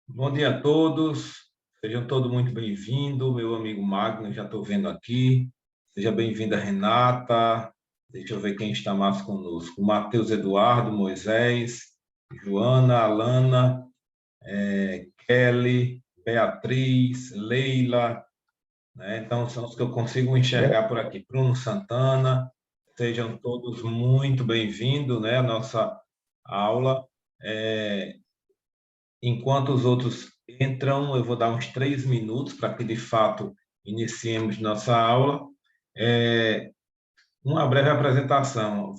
Bom dia a todos, sejam todos muito bem-vindos. Meu amigo Magno, já estou vendo aqui. Seja bem-vinda, Renata. Deixa eu ver quem está mais conosco. Matheus Eduardo, Moisés, Joana, Alana, Kelly, Beatriz, Leila, né? Então, são os que eu consigo enxergar por aqui. Bruno Santana, sejam todos muito bem-vindos, né, à nossa aula. É, Enquanto os outros entram, eu vou dar uns 3 minutos para que, de fato, iniciemos nossa aula. É, uma breve apresentação.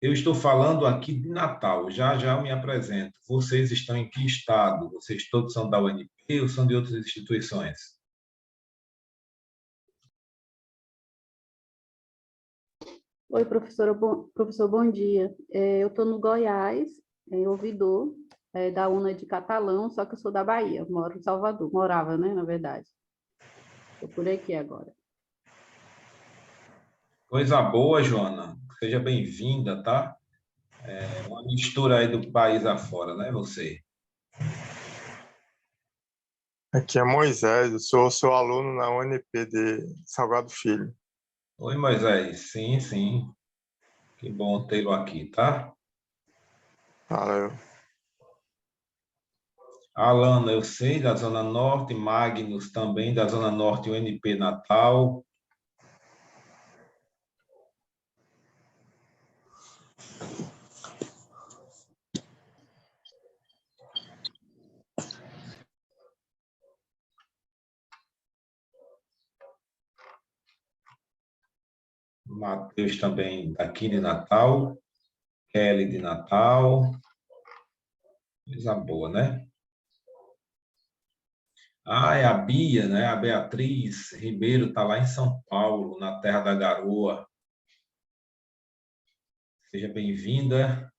Eu estou falando aqui de Natal, já já eu me apresento. Vocês estão em que estado? Vocês todos são da UNP ou são de outras instituições? Oi, professora, professor, bom dia. Eu estou no Goiás, em Ouvidor, da UNA de Catalão, só que eu sou da Bahia, moro em Salvador, morava, né, na verdade. Estou por aqui agora. Coisa boa, Joana. Seja bem-vinda, tá? É uma mistura aí do país afora, né, você? Aqui é Moisés, eu sou seu aluno na UNP de Salgado Filho. Oi, Moisés. Sim, sim. Que bom tê-lo aqui, tá? Valeu. Alana, eu sei, da Zona Norte, Magnus também, da Zona Norte, UNP Natal. Matheus também daqui de Natal. Kelly de Natal. Coisa boa, né? Ah, é a Bia, né? A Beatriz Ribeiro está lá em São Paulo, na Terra da Garoa. Seja bem-vinda.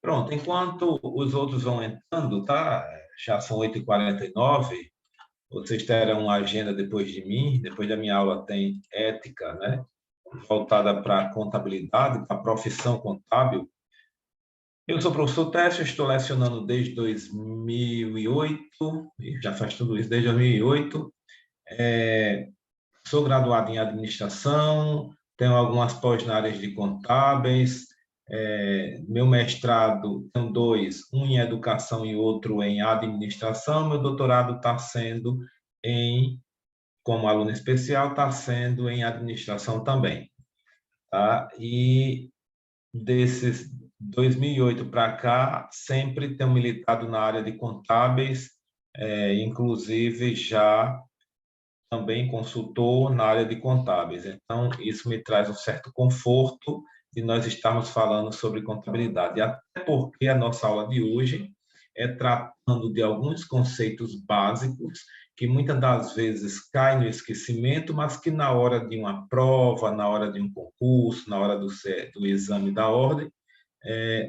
Pronto, enquanto os outros vão entrando, tá? Já são 8h49. Vocês terão uma agenda depois de mim. Depois da minha aula tem ética, né? Voltada para a contabilidade, para a profissão contábil. Eu sou o professor Técio, estou lecionando desde 2008, e já faz tudo isso desde 2008. Sou graduado em administração, tenho algumas pós na área de contábeis. Meu mestrado, tenho dois, um em educação e outro em administração. Meu doutorado está sendo como aluno especial, está sendo em administração também. Tá? E desses 2008 para cá, sempre tenho militado na área de contábeis, inclusive já também consultor na área de contábeis. Então, isso me traz um certo conforto de nós estarmos falando sobre contabilidade, até porque a nossa aula de hoje é tratando de alguns conceitos básicos que muitas das vezes caem no esquecimento, mas que na hora de uma prova, na hora de um concurso, na hora do exame da ordem,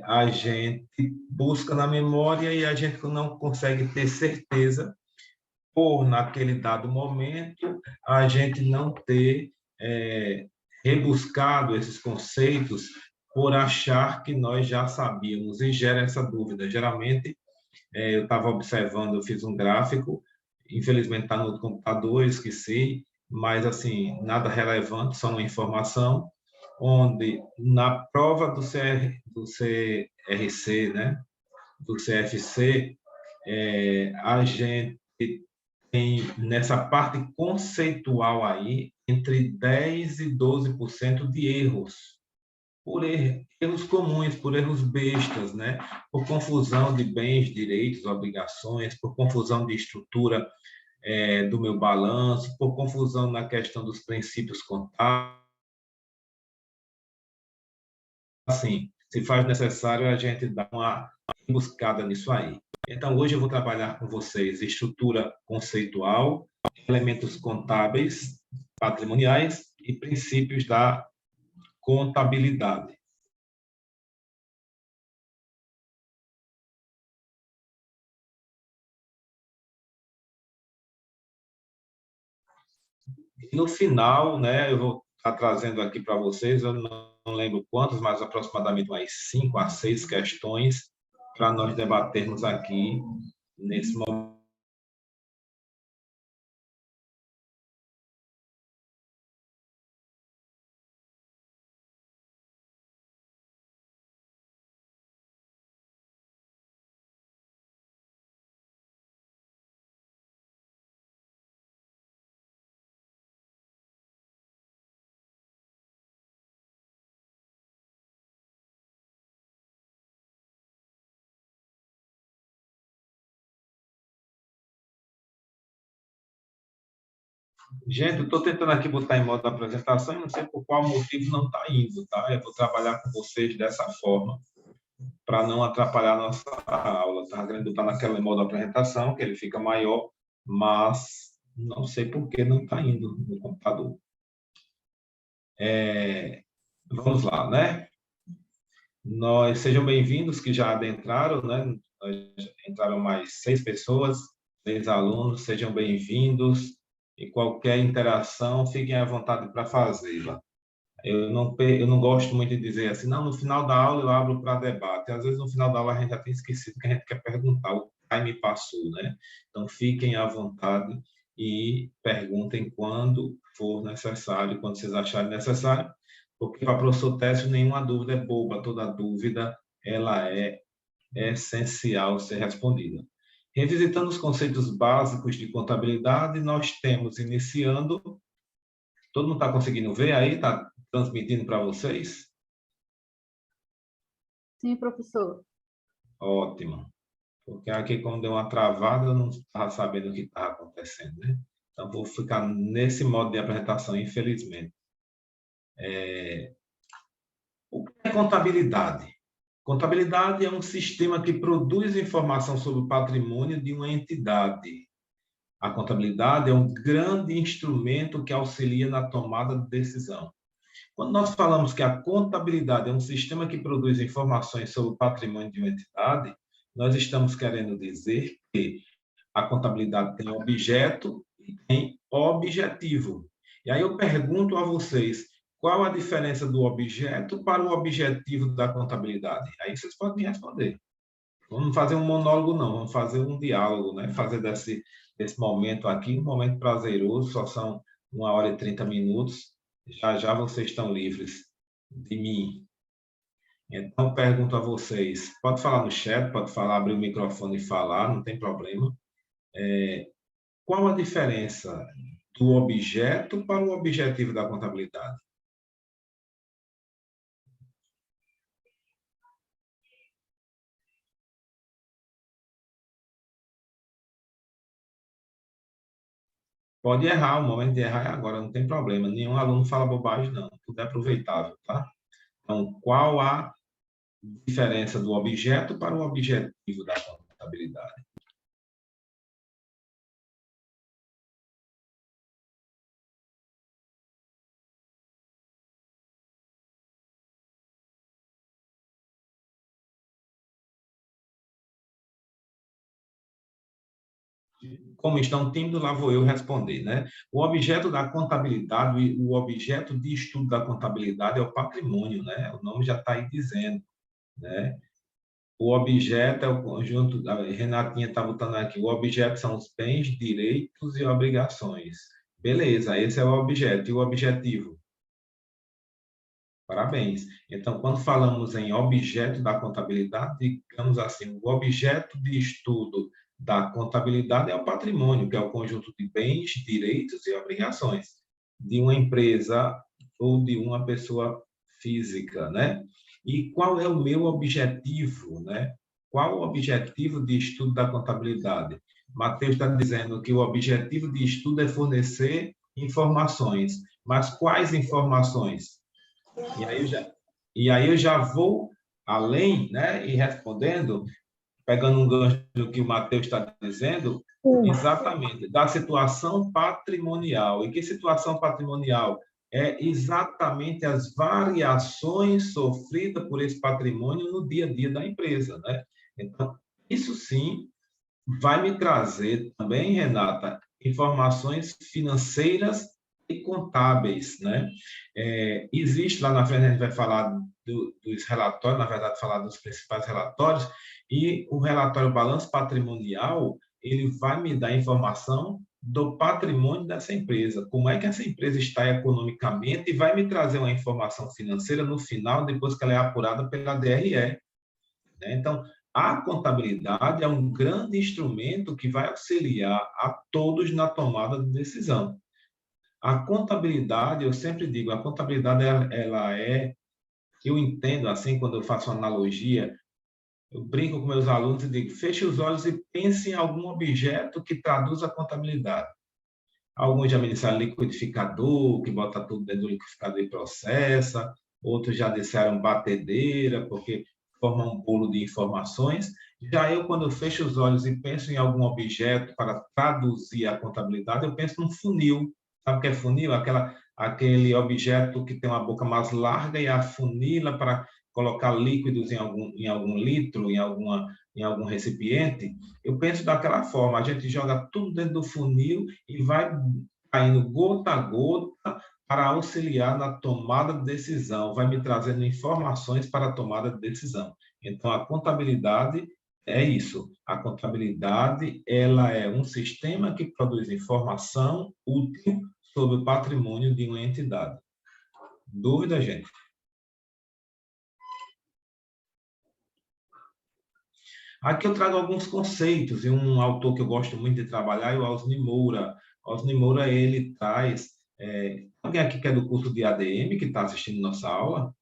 a gente busca na memória e a gente não consegue ter certeza por, naquele dado momento, a gente não ter rebuscado esses conceitos por achar que nós já sabíamos e gera essa dúvida. Geralmente, eu estava observando, eu fiz um gráfico, infelizmente está no outro computador, eu esqueci, mas assim, nada relevante, só uma informação, onde na prova do CRC, né, do CFC, a gente tem nessa parte conceitual aí entre 10 e 12% de erros, por erros comuns, por erros bestas, né? Por confusão de bens, direitos, obrigações, por confusão de estrutura do meu balanço, por confusão na questão dos princípios contábeis. Assim, se faz necessário a gente dar uma buscada nisso aí. Então, hoje eu vou trabalhar com vocês estrutura conceitual, elementos contábeis, patrimoniais e princípios da contabilidade. E no final, né, eu vou estar trazendo aqui para vocês, eu não lembro quantas, mas aproximadamente umas 5 a 6 questões para nós debatermos aqui nesse momento. Gente, eu estou tentando aqui botar em modo de apresentação e não sei por qual motivo não está indo, tá? Eu vou trabalhar com vocês dessa forma, para não atrapalhar a nossa aula. Estava querendo botar naquele modo de apresentação, que ele fica maior, mas não sei por que não está indo no computador. Vamos lá, né? Sejam bem-vindos que já adentraram, né? Entraram mais 6 pessoas, 6 alunos, sejam bem-vindos. E qualquer interação, fiquem à vontade para fazê-la. Eu não gosto muito de dizer assim, não, no final da aula eu abro para debate. Às vezes, no final da aula, a gente já tem esquecido que a gente quer perguntar, o time passou, né? Então, fiquem à vontade e perguntem quando for necessário, quando vocês acharem necessário, porque para o professor Técio, nenhuma dúvida é boba, toda dúvida ela é essencial ser respondida. Revisitando os conceitos básicos de contabilidade, nós temos, iniciando, todo mundo está conseguindo ver aí? Está transmitindo para vocês? Sim, professor. Ótimo. Porque aqui, quando deu uma travada, eu não estava sabendo o que estava acontecendo, né? Então, vou ficar nesse modo de apresentação, infelizmente. O que é contabilidade? Contabilidade é um sistema que produz informação sobre o patrimônio de uma entidade. A contabilidade é um grande instrumento que auxilia na tomada de decisão. Quando nós falamos que a contabilidade é um sistema que produz informações sobre o patrimônio de uma entidade, nós estamos querendo dizer que a contabilidade tem objeto e tem objetivo. E aí eu pergunto a vocês, qual a diferença do objeto para o objetivo da contabilidade? Aí vocês podem me responder. Vamos fazer um monólogo, não, vamos fazer um diálogo, né? Fazer desse momento aqui um momento prazeroso, só são 1h e 30 minutos. Já já vocês estão livres de mim. Então, pergunto a vocês, pode falar no chat, pode falar, abrir o microfone e falar, não tem problema. Qual a diferença do objeto para o objetivo da contabilidade? Pode errar, o momento de errar é agora, não tem problema. Nenhum aluno fala bobagem, não. Tudo é aproveitável, tá? Então, qual a diferença do objeto para o objetivo da contabilidade? Como estão tímidos, lá vou eu responder, né? O objeto da contabilidade, o objeto de estudo da contabilidade é o patrimônio, né? O nome já está aí dizendo, né? O objeto é o conjunto, a Renatinha está botando aqui, o objeto são os bens, direitos e obrigações. Beleza, esse é o objeto. E o objetivo? Parabéns. Então, quando falamos em objeto da contabilidade, digamos assim, o objeto de estudo da contabilidade é o patrimônio, que é o conjunto de bens, direitos e obrigações de uma empresa ou de uma pessoa física, né? E qual é o meu objetivo, né? Qual o objetivo de estudo da contabilidade? Mateus está dizendo que o objetivo de estudo é fornecer informações. Mas quais informações? E aí eu já vou além, né? E respondendo, pegando um gancho do que o Mateus está dizendo, exatamente, da situação patrimonial. E que situação patrimonial? É exatamente as variações sofridas por esse patrimônio no dia a dia da empresa, né? Então, isso sim vai me trazer também, Renata, informações financeiras e contábeis, né? Existe lá na frente, a gente vai falar dos relatórios, na verdade, falar dos principais relatórios, e o relatório balanço patrimonial, ele vai me dar informação do patrimônio dessa empresa, como é que essa empresa está economicamente, e vai me trazer uma informação financeira no final, depois que ela é apurada pela DRE, né? Então, a contabilidade é um grande instrumento que vai auxiliar a todos na tomada de decisão. A contabilidade, eu sempre digo, a contabilidade, ela é, eu entendo assim, quando eu faço uma analogia, eu brinco com meus alunos e digo, feche os olhos e pense em algum objeto que traduz a contabilidade. Alguns já me disseram liquidificador, que bota tudo dentro do liquidificador e processa. Outros já disseram batedeira, porque forma um bolo de informações. Já eu, quando eu fecho os olhos e penso em algum objeto para traduzir a contabilidade, eu penso num funil. Sabe o que é funil? Aquele objeto que tem uma boca mais larga e afunila para colocar líquidos em algum litro, em algum recipiente. Eu penso daquela forma, a gente joga tudo dentro do funil e vai caindo gota a gota para auxiliar na tomada de decisão, vai me trazendo informações para a tomada de decisão. Então, a contabilidade é isso. A contabilidade, ela é um sistema que produz informação útil sobre o patrimônio de uma entidade. Dúvida, gente? Aqui eu trago alguns conceitos, e um autor que eu gosto muito de trabalhar é o Osni Moura. Osni Moura, ele traz... alguém aqui que é do curso de ADM, que está assistindo nossa aula?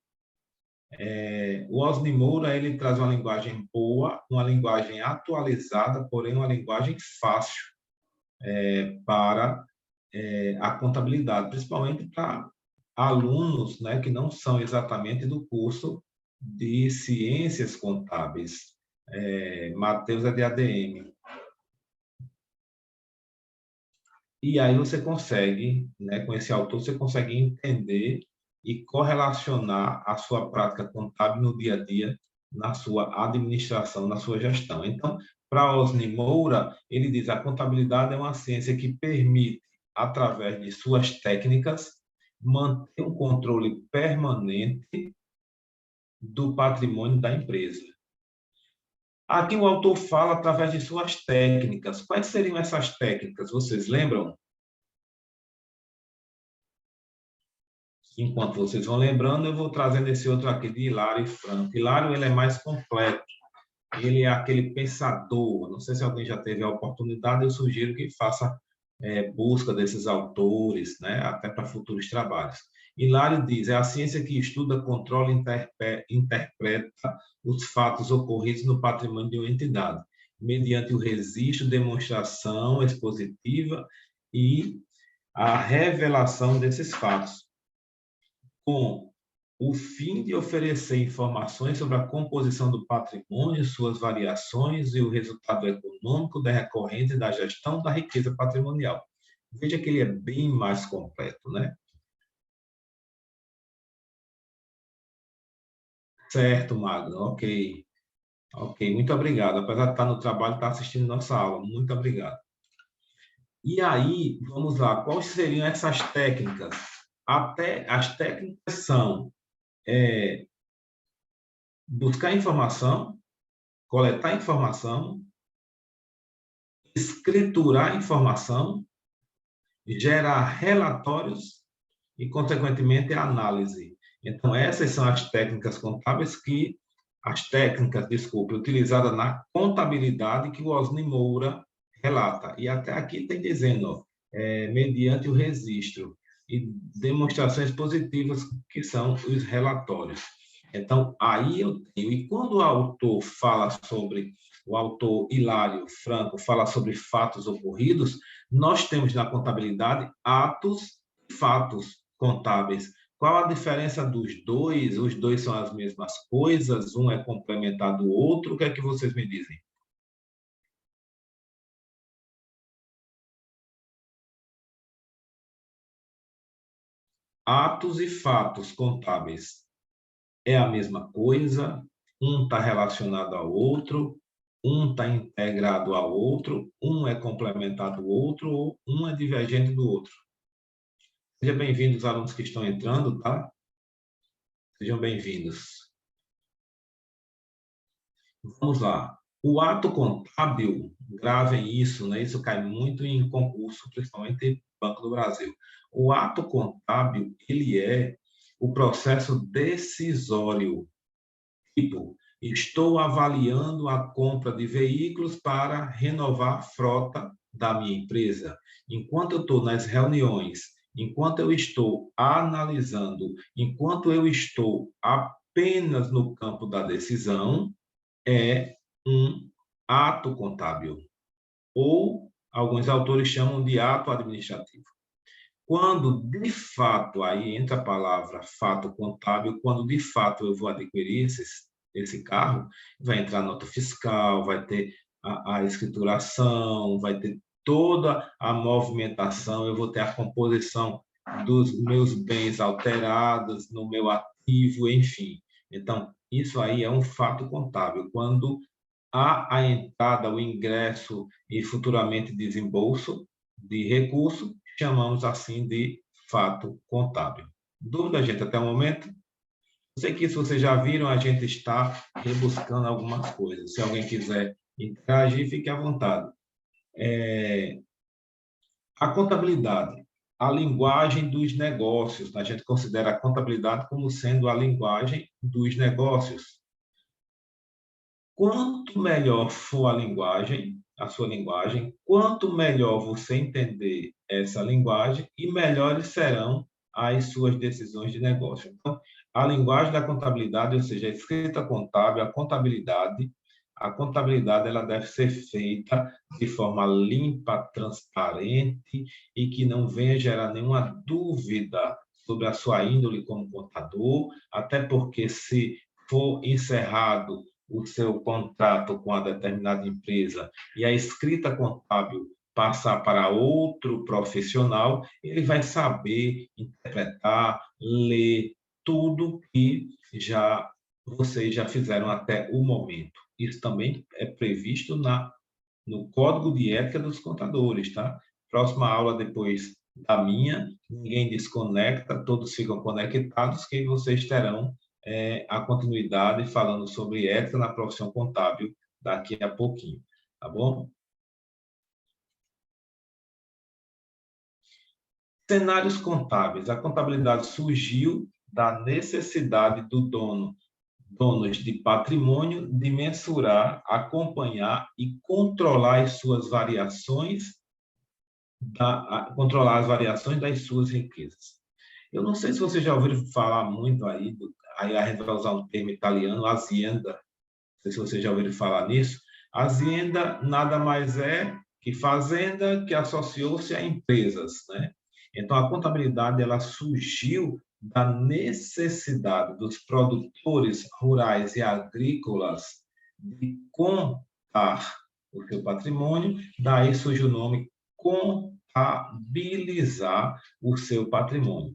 O Osni Moura, ele traz uma linguagem boa, uma linguagem atualizada, porém uma linguagem fácil para a contabilidade, principalmente para alunos, né, que não são exatamente do curso de ciências contábeis. Matheus é de ADM. E aí você consegue, né, com esse autor, você consegue entender e correlacionar a sua prática contábil no dia a dia, na sua administração, na sua gestão. Então, para Osni Moura, ele diz: a contabilidade é uma ciência que permite, através de suas técnicas, manter um controle permanente do patrimônio da empresa. Aqui o autor fala através de suas técnicas. Quais seriam essas técnicas? Vocês lembram? Enquanto vocês vão lembrando, eu vou trazendo esse outro aqui de Hilário Franco. Hilário, ele é mais completo. Ele é aquele pensador. Não sei se alguém já teve a oportunidade, eu sugiro que faça busca desses autores, né, até para futuros trabalhos. Hilário diz: é a ciência que estuda, controla e interpreta os fatos ocorridos no patrimônio de uma entidade, mediante o registro, demonstração expositiva e a revelação desses fatos, com o fim de oferecer informações sobre a composição do patrimônio, suas variações e o resultado econômico decorrente da gestão da riqueza patrimonial. Veja que ele é bem mais completo, né? Certo, Magno, ok. Ok, muito obrigado. Apesar de estar no trabalho, está assistindo nossa aula. Muito obrigado. E aí, vamos lá, quais seriam essas técnicas? Até as técnicas são buscar informação, coletar informação, escriturar informação, gerar relatórios e, consequentemente, a análise. Então, essas são as técnicas contábeis utilizadas na contabilidade que o Osni Moura relata. E até aqui tem dizendo, mediante o registro e demonstrações positivas, que são os relatórios. Então, aí eu tenho. E quando o autor Hilário Franco fala sobre fatos ocorridos, nós temos na contabilidade atos e fatos contábeis. Qual a diferença dos dois? Os dois são as mesmas coisas? Um é complementar do outro? O que é que vocês me dizem? Atos e fatos contábeis é a mesma coisa? Um está relacionado ao outro? Um está integrado ao outro? Um é complementar do outro? Ou um é divergente do outro? Sejam bem-vindos, alunos que estão entrando, tá? Sejam bem-vindos. Vamos lá. O ato contábil, gravem isso, né? Isso cai muito em concurso, principalmente Banco do Brasil. O ato contábil, ele é o processo decisório. Tipo, estou avaliando a compra de veículos para renovar a frota da minha empresa. Enquanto eu estou nas reuniões, enquanto eu estou analisando, enquanto eu estou apenas no campo da decisão, é um ato contábil, ou alguns autores chamam de ato administrativo. Quando, de fato, aí entra a palavra fato contábil, quando, de fato, eu vou adquirir esse carro, vai entrar nota fiscal, vai ter a escrituração, vai ter toda a movimentação, eu vou ter a composição dos meus bens alterados no meu ativo, enfim. Então, isso aí é um fato contábil. Quando há a entrada, o ingresso e futuramente desembolso de recurso, chamamos assim de fato contábil. Dúvida, gente, até o momento? Eu sei que isso vocês já viram, a gente está rebuscando algumas coisas. Se alguém quiser interagir, fique à vontade. A contabilidade, a linguagem dos negócios. A gente considera a contabilidade como sendo a linguagem dos negócios. Quanto melhor for a linguagem, a sua linguagem, quanto melhor você entender essa linguagem e melhores serão as suas decisões de negócio. Então, a linguagem da contabilidade, ou seja, a escrita contábil, a contabilidade ela deve ser feita de forma limpa, transparente e que não venha gerar nenhuma dúvida sobre a sua índole como contador, até porque se for encerrado o seu contrato com a determinada empresa e a escrita contábil passar para outro profissional, ele vai saber interpretar, ler tudo que vocês já fizeram até o momento. Isso também é previsto no Código de Ética dos Contadores, tá? Próxima aula depois da minha, ninguém desconecta, todos ficam conectados, que vocês terão a continuidade falando sobre ética na profissão contábil daqui a pouquinho, tá bom? Cenários contábeis. A contabilidade surgiu da necessidade do donos de patrimônio, de mensurar, acompanhar e controlar as suas variações, controlar as variações das suas riquezas. Eu não sei se vocês já ouviram falar muito aí a gente vai usar um termo italiano, azienda. Não sei se vocês já ouviram falar nisso. Azienda nada mais é que fazenda que associou-se a empresas, né? Então, a contabilidade ela surgiu da necessidade dos produtores rurais e agrícolas de contar o seu patrimônio, daí surge o nome contabilizar o seu patrimônio.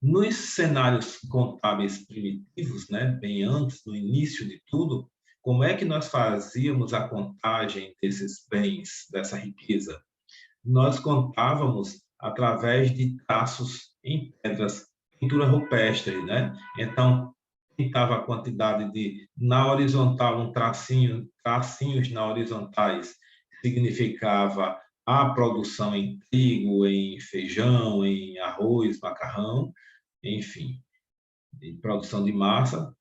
Nos cenários contábeis primitivos, né, bem antes, no início de tudo, como é que nós fazíamos a contagem desses bens, dessa riqueza? Nós contávamos através de traços em pedras, pintura rupestre, né? Então, pintava a quantidade na horizontal, um tracinho, tracinhos na horizontais, significava a produção em trigo, em feijão, em arroz, macarrão, enfim, de produção de massa.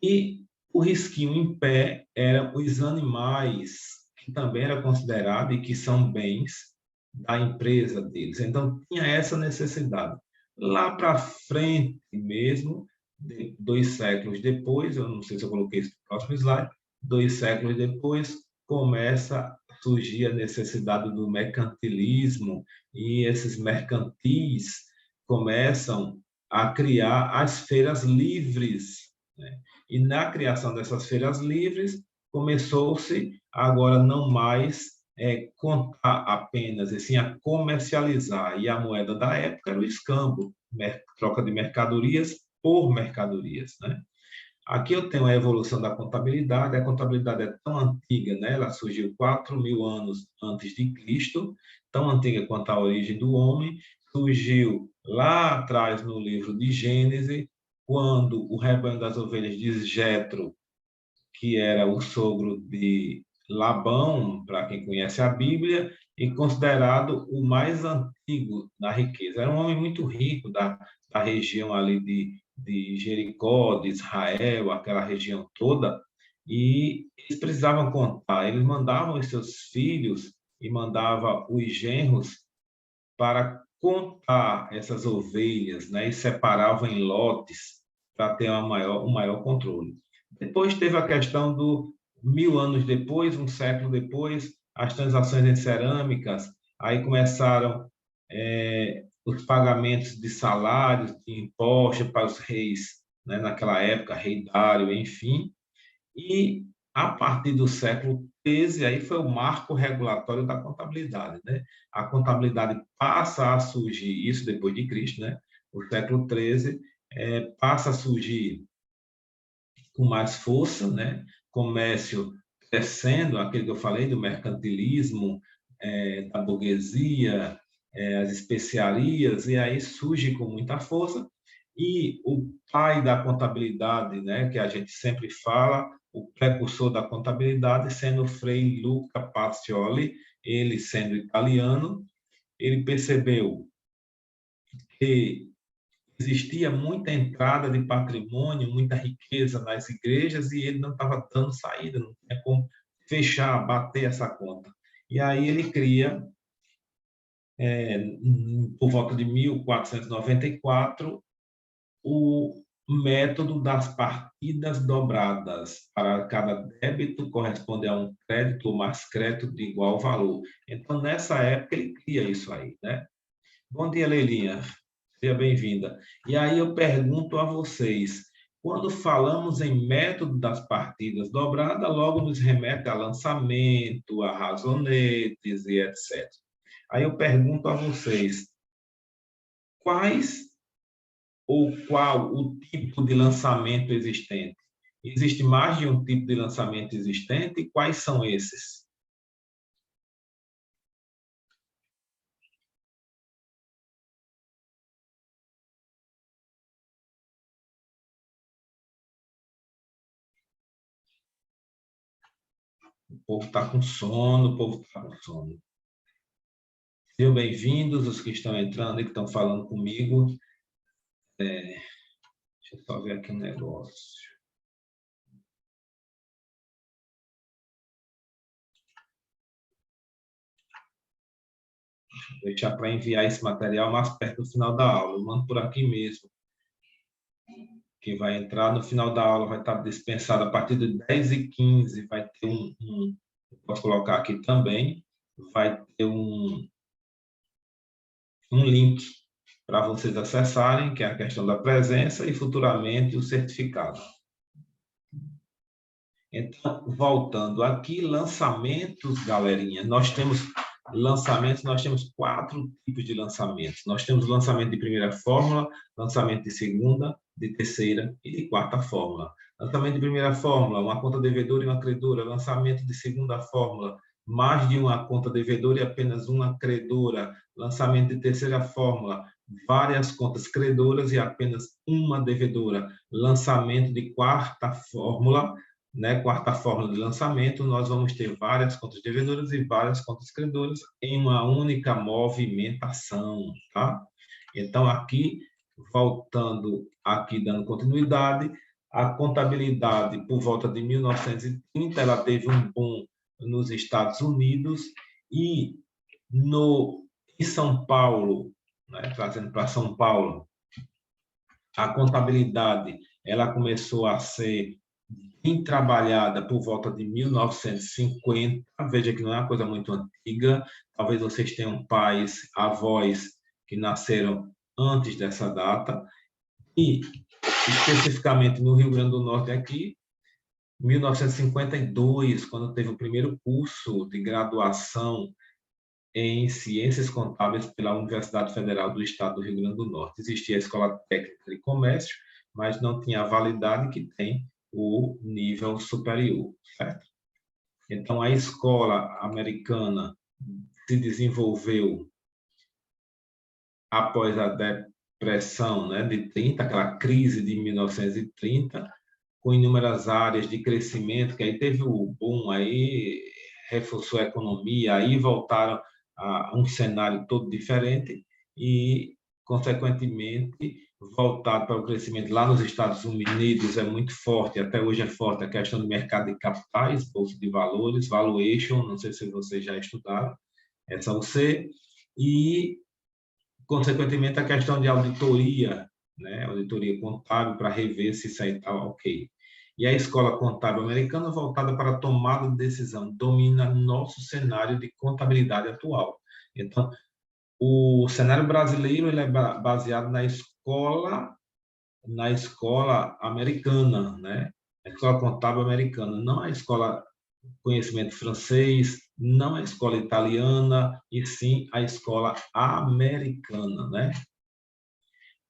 E o risquinho em pé eram os animais, que também era considerado e que são bens da empresa deles. Então, tinha essa necessidade. Lá para frente mesmo, 2 séculos depois, eu não sei se eu coloquei isso no próximo slide, 2 séculos depois, começa a surgir a necessidade do mercantilismo e esses mercantis começam a criar as feiras livres, né? E na criação dessas feiras livres, começou-se agora não mais contar apenas, e sim a comercializar. E a moeda da época era o escambo, troca de mercadorias por mercadorias, né? Aqui eu tenho a evolução da contabilidade. A contabilidade é tão antiga, né? Ela surgiu 4.000 anos antes de Cristo, tão antiga quanto a origem do homem, surgiu lá atrás no livro de Gênesis, quando o rebanho das ovelhas de Jetro, que era o sogro de Labão, para quem conhece a Bíblia, e considerado o mais antigo na riqueza. Era um homem muito rico da região ali de Jericó, de Israel, aquela região toda, e eles precisavam contar. Eles mandavam os seus filhos e mandavam os genros para contar essas ovelhas, né, e separavam em lotes para ter um maior controle. Depois teve a questão do 1000 anos depois, um século depois, as transações em cerâmicas, aí começaram os pagamentos de salários, de impostos para os reis, né, naquela época, rei Dário, enfim, e a partir do século XIII, aí foi o marco regulatório da contabilidade, né? A contabilidade passa a surgir, isso depois de Cristo, né? O século XIII passa a surgir com mais força, né? Comércio crescendo, aquele que eu falei do mercantilismo, da burguesia, as especiarias, e aí surge com muita força. E o pai da contabilidade, né, que a gente sempre fala, o precursor da contabilidade, sendo Frei Luca Pacioli, ele sendo italiano, ele percebeu que existia muita entrada de patrimônio, muita riqueza nas igrejas e ele não estava dando saída, não tinha como fechar, bater essa conta. E aí ele cria, por volta de 1494, o método das partidas dobradas. Para cada débito corresponde a um crédito ou mais crédito de igual valor. Então, nessa época, ele cria isso aí, né? Bom dia, Leilinha. Seja bem-vinda. E aí eu pergunto a vocês, quando falamos em método das partidas dobradas, logo nos remete a lançamento, a razonetes e etc. Aí eu pergunto a vocês, quais ou qual o tipo de lançamento existente? Existe mais de um tipo de lançamento existente e quais são esses? O povo está com sono, o povo está com sono. Sejam bem-vindos, os que estão entrando e que estão falando comigo. Deixa eu só ver aqui um negócio. Vou deixar para enviar esse material mais perto do final da aula. Eu mando por aqui mesmo. Quem vai entrar no final da aula vai estar dispensado a partir de 10h15. Vai ter posso colocar aqui também, vai ter um link para vocês acessarem, que é a questão da presença e futuramente o certificado. Então, voltando aqui, lançamentos, galerinha, nós temos 4 tipos de lançamentos. Nós temos lançamento de primeira fórmula, lançamento de segunda, de terceira e de quarta fórmula. Lançamento de primeira fórmula, uma conta devedora e uma credora. Lançamento de segunda fórmula, mais de uma conta devedora e apenas uma credora. Lançamento de terceira fórmula, várias contas credoras e apenas uma devedora. Lançamento de quarta fórmula, né, quarta fórmula de lançamento, nós vamos ter várias contas devedoras e várias contas credoras em uma única movimentação, tá? Então, aqui, voltando aqui, dando continuidade, a contabilidade, por volta de 1930, ela teve um boom nos Estados Unidos e em São Paulo, né, trazendo para São Paulo, a contabilidade, ela começou a ser bem trabalhada por volta de 1950. Veja que não é uma coisa muito antiga. Talvez vocês tenham pais, avós que nasceram antes dessa data. E, especificamente no Rio Grande do Norte aqui, 1952, quando teve o primeiro curso de graduação em Ciências Contábeis pela Universidade Federal do Estado do Rio Grande do Norte. Existia a Escola Técnica de Comércio, mas não tinha a validade que tem o nível superior, certo? Então, a escola americana se desenvolveu após a depressão, né, de 30, aquela crise de 1930, com inúmeras áreas de crescimento, que aí teve o boom, aí reforçou a economia, aí voltaram a um cenário todo diferente e, consequentemente, voltado para o crescimento lá nos Estados Unidos é muito forte, até hoje é forte a questão do mercado de capitais, bolsa de valores, valuation, não sei se vocês já estudaram, essa você, e, consequentemente, a questão de auditoria, né, auditoria contábil para rever se isso aí está ok. E a escola contábil americana, voltada para a tomada de decisão, domina nosso cenário de contabilidade atual. Então, o cenário brasileiro ele é baseado na escola americana, né? A escola contábil americana, não a escola conhecimento francês, não a escola italiana, e sim a escola americana, né?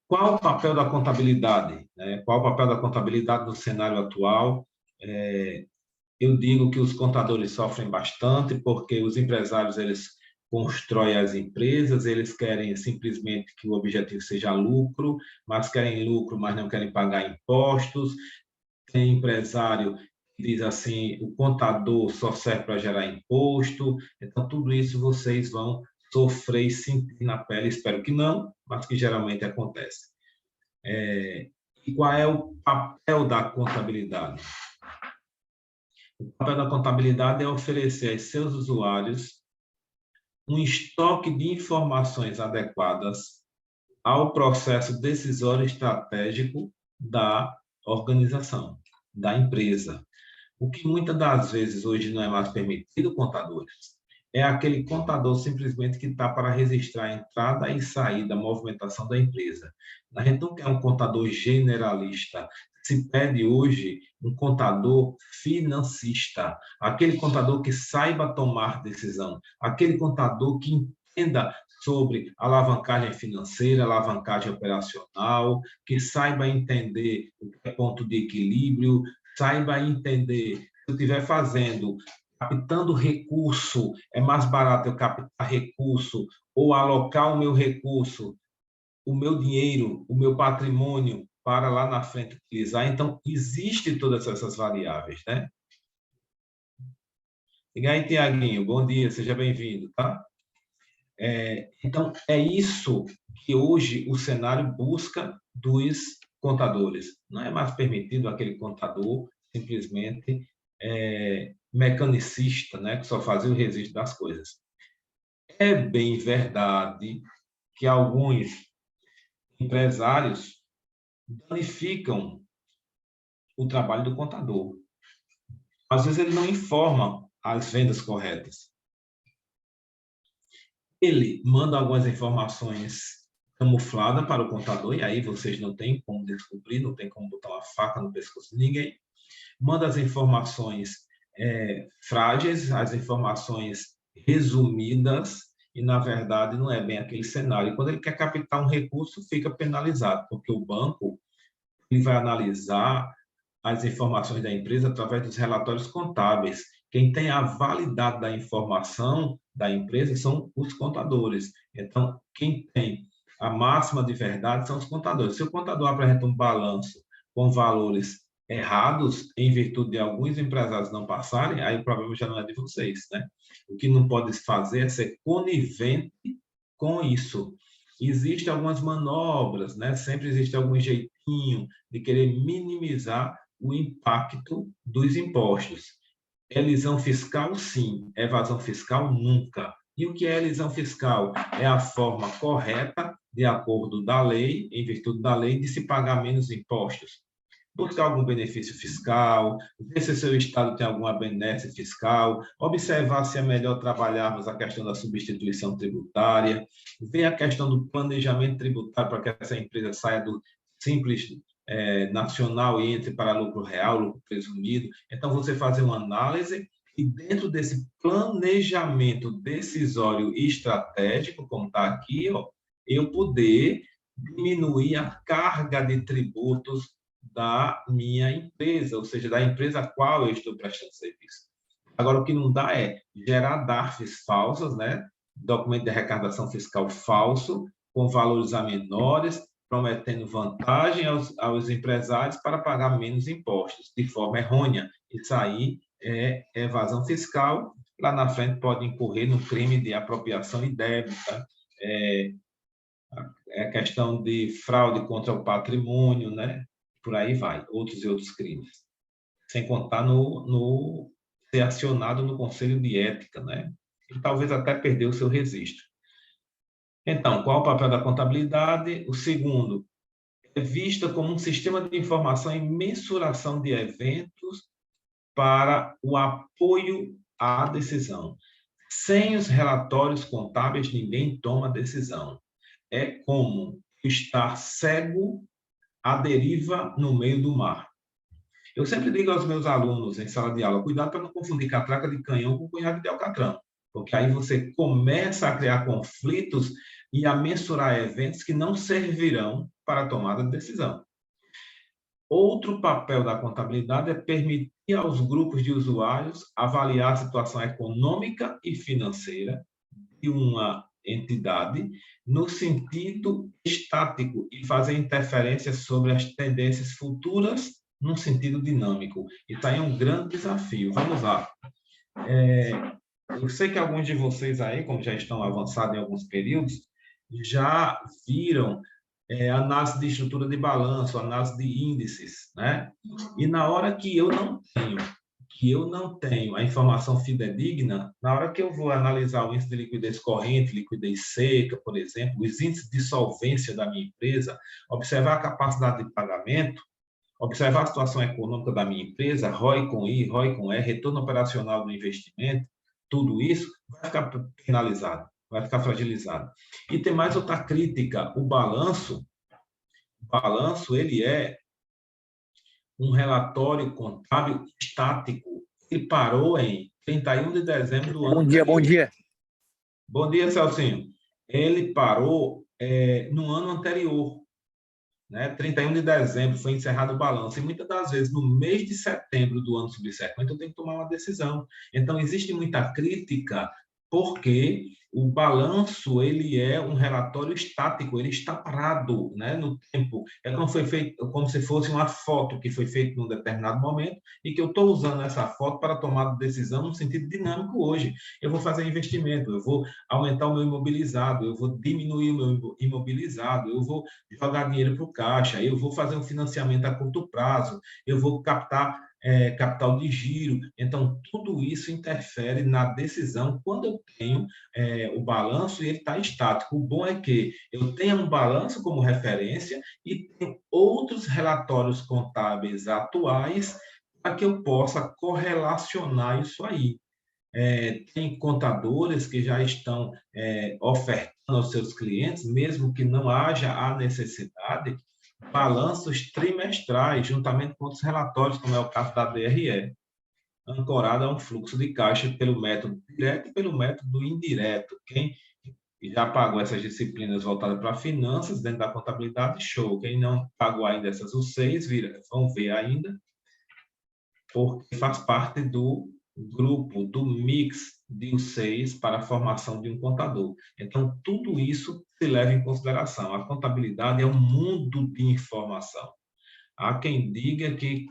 Qual o papel da contabilidade? Né? Qual o papel da contabilidade no cenário atual? Eu digo que os contadores sofrem bastante porque os empresários eles constroem as empresas, eles querem simplesmente que o objetivo seja lucro, mas querem lucro, mas não querem pagar impostos. Tem empresário que diz assim, o contador só serve para gerar imposto. Então, tudo isso vocês vão sofrer e sentir na pele, espero que não, mas que geralmente acontece. E qual é o papel da contabilidade? O papel da contabilidade é oferecer aos seus usuários um estoque de informações adequadas ao processo decisório estratégico da organização, da empresa. O que muitas das vezes hoje não é mais permitido, contadores, é aquele contador simplesmente que está para registrar a entrada e saída, a movimentação da empresa. A gente não quer um contador generalista. Se pede hoje um contador financista, aquele contador que saiba tomar decisão, aquele contador que entenda sobre alavancagem financeira, alavancagem operacional, que saiba entender o que é ponto de equilíbrio, saiba entender, se eu estiver captando recurso, é mais barato eu captar recurso ou alocar o meu recurso, o meu dinheiro, o meu patrimônio para lá na frente utilizar. Então, existe todas essas variáveis, né? E aí, Tiaguinho, bom dia, seja bem-vindo, tá? Então, é isso que hoje o cenário busca dos contadores. Não é mais permitido aquele contador simplesmente mecanicista, né, que só fazia o registro das coisas. É bem verdade que alguns empresários danificam o trabalho do contador. Às vezes ele não informa as vendas corretas. Ele manda algumas informações camufladas para o contador, e aí vocês não têm como descobrir, não tem como botar uma faca no pescoço de ninguém. Manda as informações frágeis, as informações resumidas, e, na verdade, não é bem aquele cenário. E quando ele quer captar um recurso, fica penalizado, porque o banco ele vai analisar as informações da empresa através dos relatórios contábeis. Quem tem a validade da informação da empresa são os contadores. Então, quem tem a máxima de verdade são os contadores. Se o contador apresenta um balanço com valores errados, em virtude de alguns empresários não passarem, aí o problema já não é de vocês, né? O que não pode fazer é ser conivente com isso. Existem algumas manobras, né? Sempre existe algum jeitinho de querer minimizar o impacto dos impostos. Elisão fiscal, sim. Evasão fiscal, nunca. E o que é elisão fiscal? É a forma correta, de acordo da lei, em virtude da lei, de se pagar menos impostos. Buscar algum benefício fiscal, ver se o seu estado tem alguma benesse fiscal, observar se é melhor trabalharmos a questão da substituição tributária, ver a questão do planejamento tributário para que essa empresa saia do simples nacional e entre para lucro real, lucro presumido. Então, você fazer uma análise e dentro desse planejamento decisório e estratégico, como está aqui, ó, eu poder diminuir a carga de tributos da minha empresa, ou seja, da empresa a qual eu estou prestando serviço. Agora, o que não dá é gerar DARFs falsas, né? Documento de arrecadação fiscal falso, com valores a menores, prometendo vantagem aos empresários para pagar menos impostos, de forma errônea. Isso aí é evasão fiscal. Lá na frente pode incorrer no crime de apropriação indébita, questão de fraude contra o patrimônio, né? Por aí vai, outros e outros crimes. Sem contar no ser acionado no Conselho de Ética, né? E talvez até perder o seu registro. Então, qual o papel da contabilidade? O segundo, é vista como um sistema de informação e mensuração de eventos para o apoio à decisão. Sem os relatórios contábeis, ninguém toma decisão. É como estar cego à deriva no meio do mar. Eu sempre digo aos meus alunos em sala de aula, cuidado para não confundir catraca de canhão com cunhado de alcatrão, porque aí você começa a criar conflitos e a mensurar eventos que não servirão para a tomada de decisão. Outro papel da contabilidade é permitir aos grupos de usuários avaliar a situação econômica e financeira de uma entidade no sentido estático e fazer interferências sobre as tendências futuras num sentido dinâmico. Isso aí é um grande desafio. Vamos lá. Eu sei que alguns de vocês aí, como já estão avançados em alguns períodos, já viram análise de estrutura de balanço, análise de índices, né? E na hora que eu não tenho a informação fidedigna, na hora que eu vou analisar o índice de liquidez corrente, liquidez seca, por exemplo, os índices de solvência da minha empresa, observar a capacidade de pagamento, observar a situação econômica da minha empresa, ROI com I, ROI com E, retorno operacional do investimento, tudo isso vai ficar penalizado, vai ficar fragilizado. E tem mais outra crítica, o balanço, ele é um relatório contábil estático. Ele parou em 31 de dezembro do ano anterior. Bom dia. Bom dia, Celcinho. Ele parou no ano anterior, né? 31 de dezembro foi encerrado o balanço. E muitas das vezes, no mês de setembro do ano subsequente, eu tenho que tomar uma decisão. Então, existe muita crítica porque o balanço ele é um relatório estático, ele está parado, né, no tempo. É como foi feito, como se fosse uma foto que foi feita num determinado momento e que eu estou usando essa foto para tomar decisão no sentido dinâmico hoje. Eu vou fazer investimento, eu vou aumentar o meu imobilizado, eu vou diminuir o meu imobilizado, eu vou jogar dinheiro para o caixa, eu vou fazer um financiamento a curto prazo, eu vou captar capital de giro. Então, tudo isso interfere na decisão quando eu tenho o balanço e ele está estático. O bom é que eu tenha um balanço como referência e tenho outros relatórios contábeis atuais para que eu possa correlacionar isso aí. Tem contadores que já estão ofertando aos seus clientes, mesmo que não haja a necessidade, balanços trimestrais, juntamente com outros relatórios, como é o caso da DRE, ancorado a um fluxo de caixa pelo método direto e pelo método indireto. Quem já pagou essas disciplinas voltadas para finanças, dentro da contabilidade, show. Quem não pagou ainda essas U6, vão ver ainda, porque faz parte do grupo, do mix de U6 para a formação de um contador. Então, tudo isso se leva em consideração. A contabilidade é um mundo de informação. Há quem diga que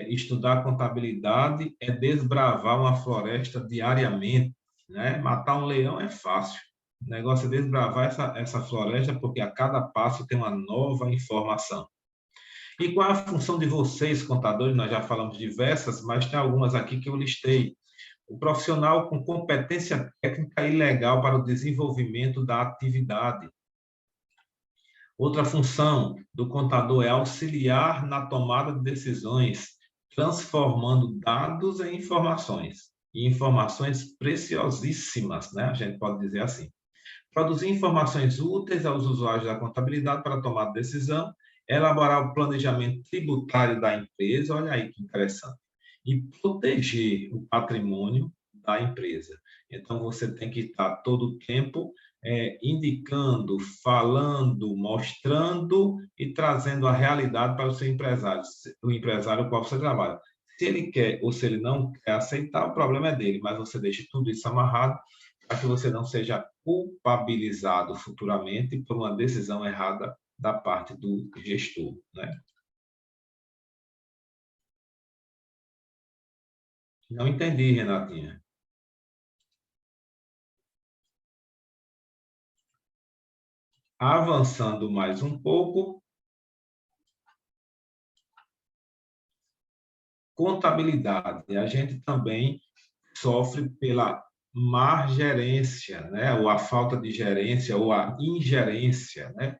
estudar contabilidade é desbravar uma floresta diariamente, né? Matar um leão é fácil. O negócio é desbravar essa floresta, porque a cada passo tem uma nova informação. E qual é a função de vocês, contadores? Nós já falamos diversas, mas tem algumas aqui que eu listei. O profissional com competência técnica e legal para o desenvolvimento da atividade. Outra função do contador é auxiliar na tomada de decisões, transformando dados em informações, e informações preciosíssimas, né? A gente pode dizer assim. Produzir informações úteis aos usuários da contabilidade para tomar decisão, elaborar o planejamento tributário da empresa, olha aí que interessante, e proteger o patrimônio da empresa. Então, você tem que estar todo o tempo indicando, falando, mostrando e trazendo a realidade para o seu empresário, o empresário com o qual você trabalha. Se ele quer ou se ele não quer aceitar, o problema é dele, mas você deixa tudo isso amarrado para que você não seja culpabilizado futuramente por uma decisão errada da parte do gestor, né? Não entendi, Renatinha. Avançando mais um pouco. Contabilidade. A gente também sofre pela má gerência, né? Ou a falta de gerência, ou a ingerência, né?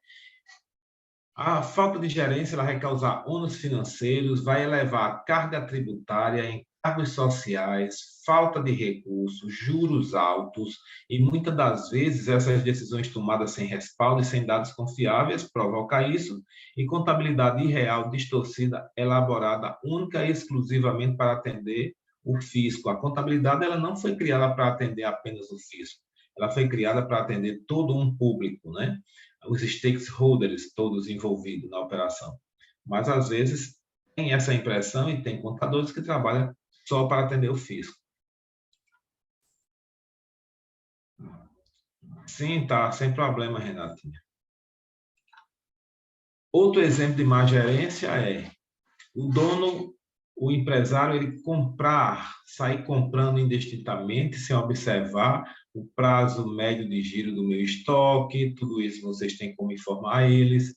A falta de gerência ela vai causar ônus financeiros, vai elevar a carga tributária, encargos sociais, falta de recursos, juros altos, e muitas das vezes essas decisões tomadas sem respaldo e sem dados confiáveis provocam isso, e contabilidade irreal, distorcida, elaborada única e exclusivamente para atender o fisco. A contabilidade ela não foi criada para atender apenas o fisco, ela foi criada para atender todo um público, né? Os stakeholders todos envolvidos na operação. Mas, às vezes, tem essa impressão e tem contadores que trabalham só para atender o fisco. Sim, tá, sem problema, Renatinha. Outro exemplo de má gerência é o dono, o empresário, ele sair comprando indistintamente, sem observar o prazo médio de giro do meu estoque, tudo isso vocês têm como informar eles,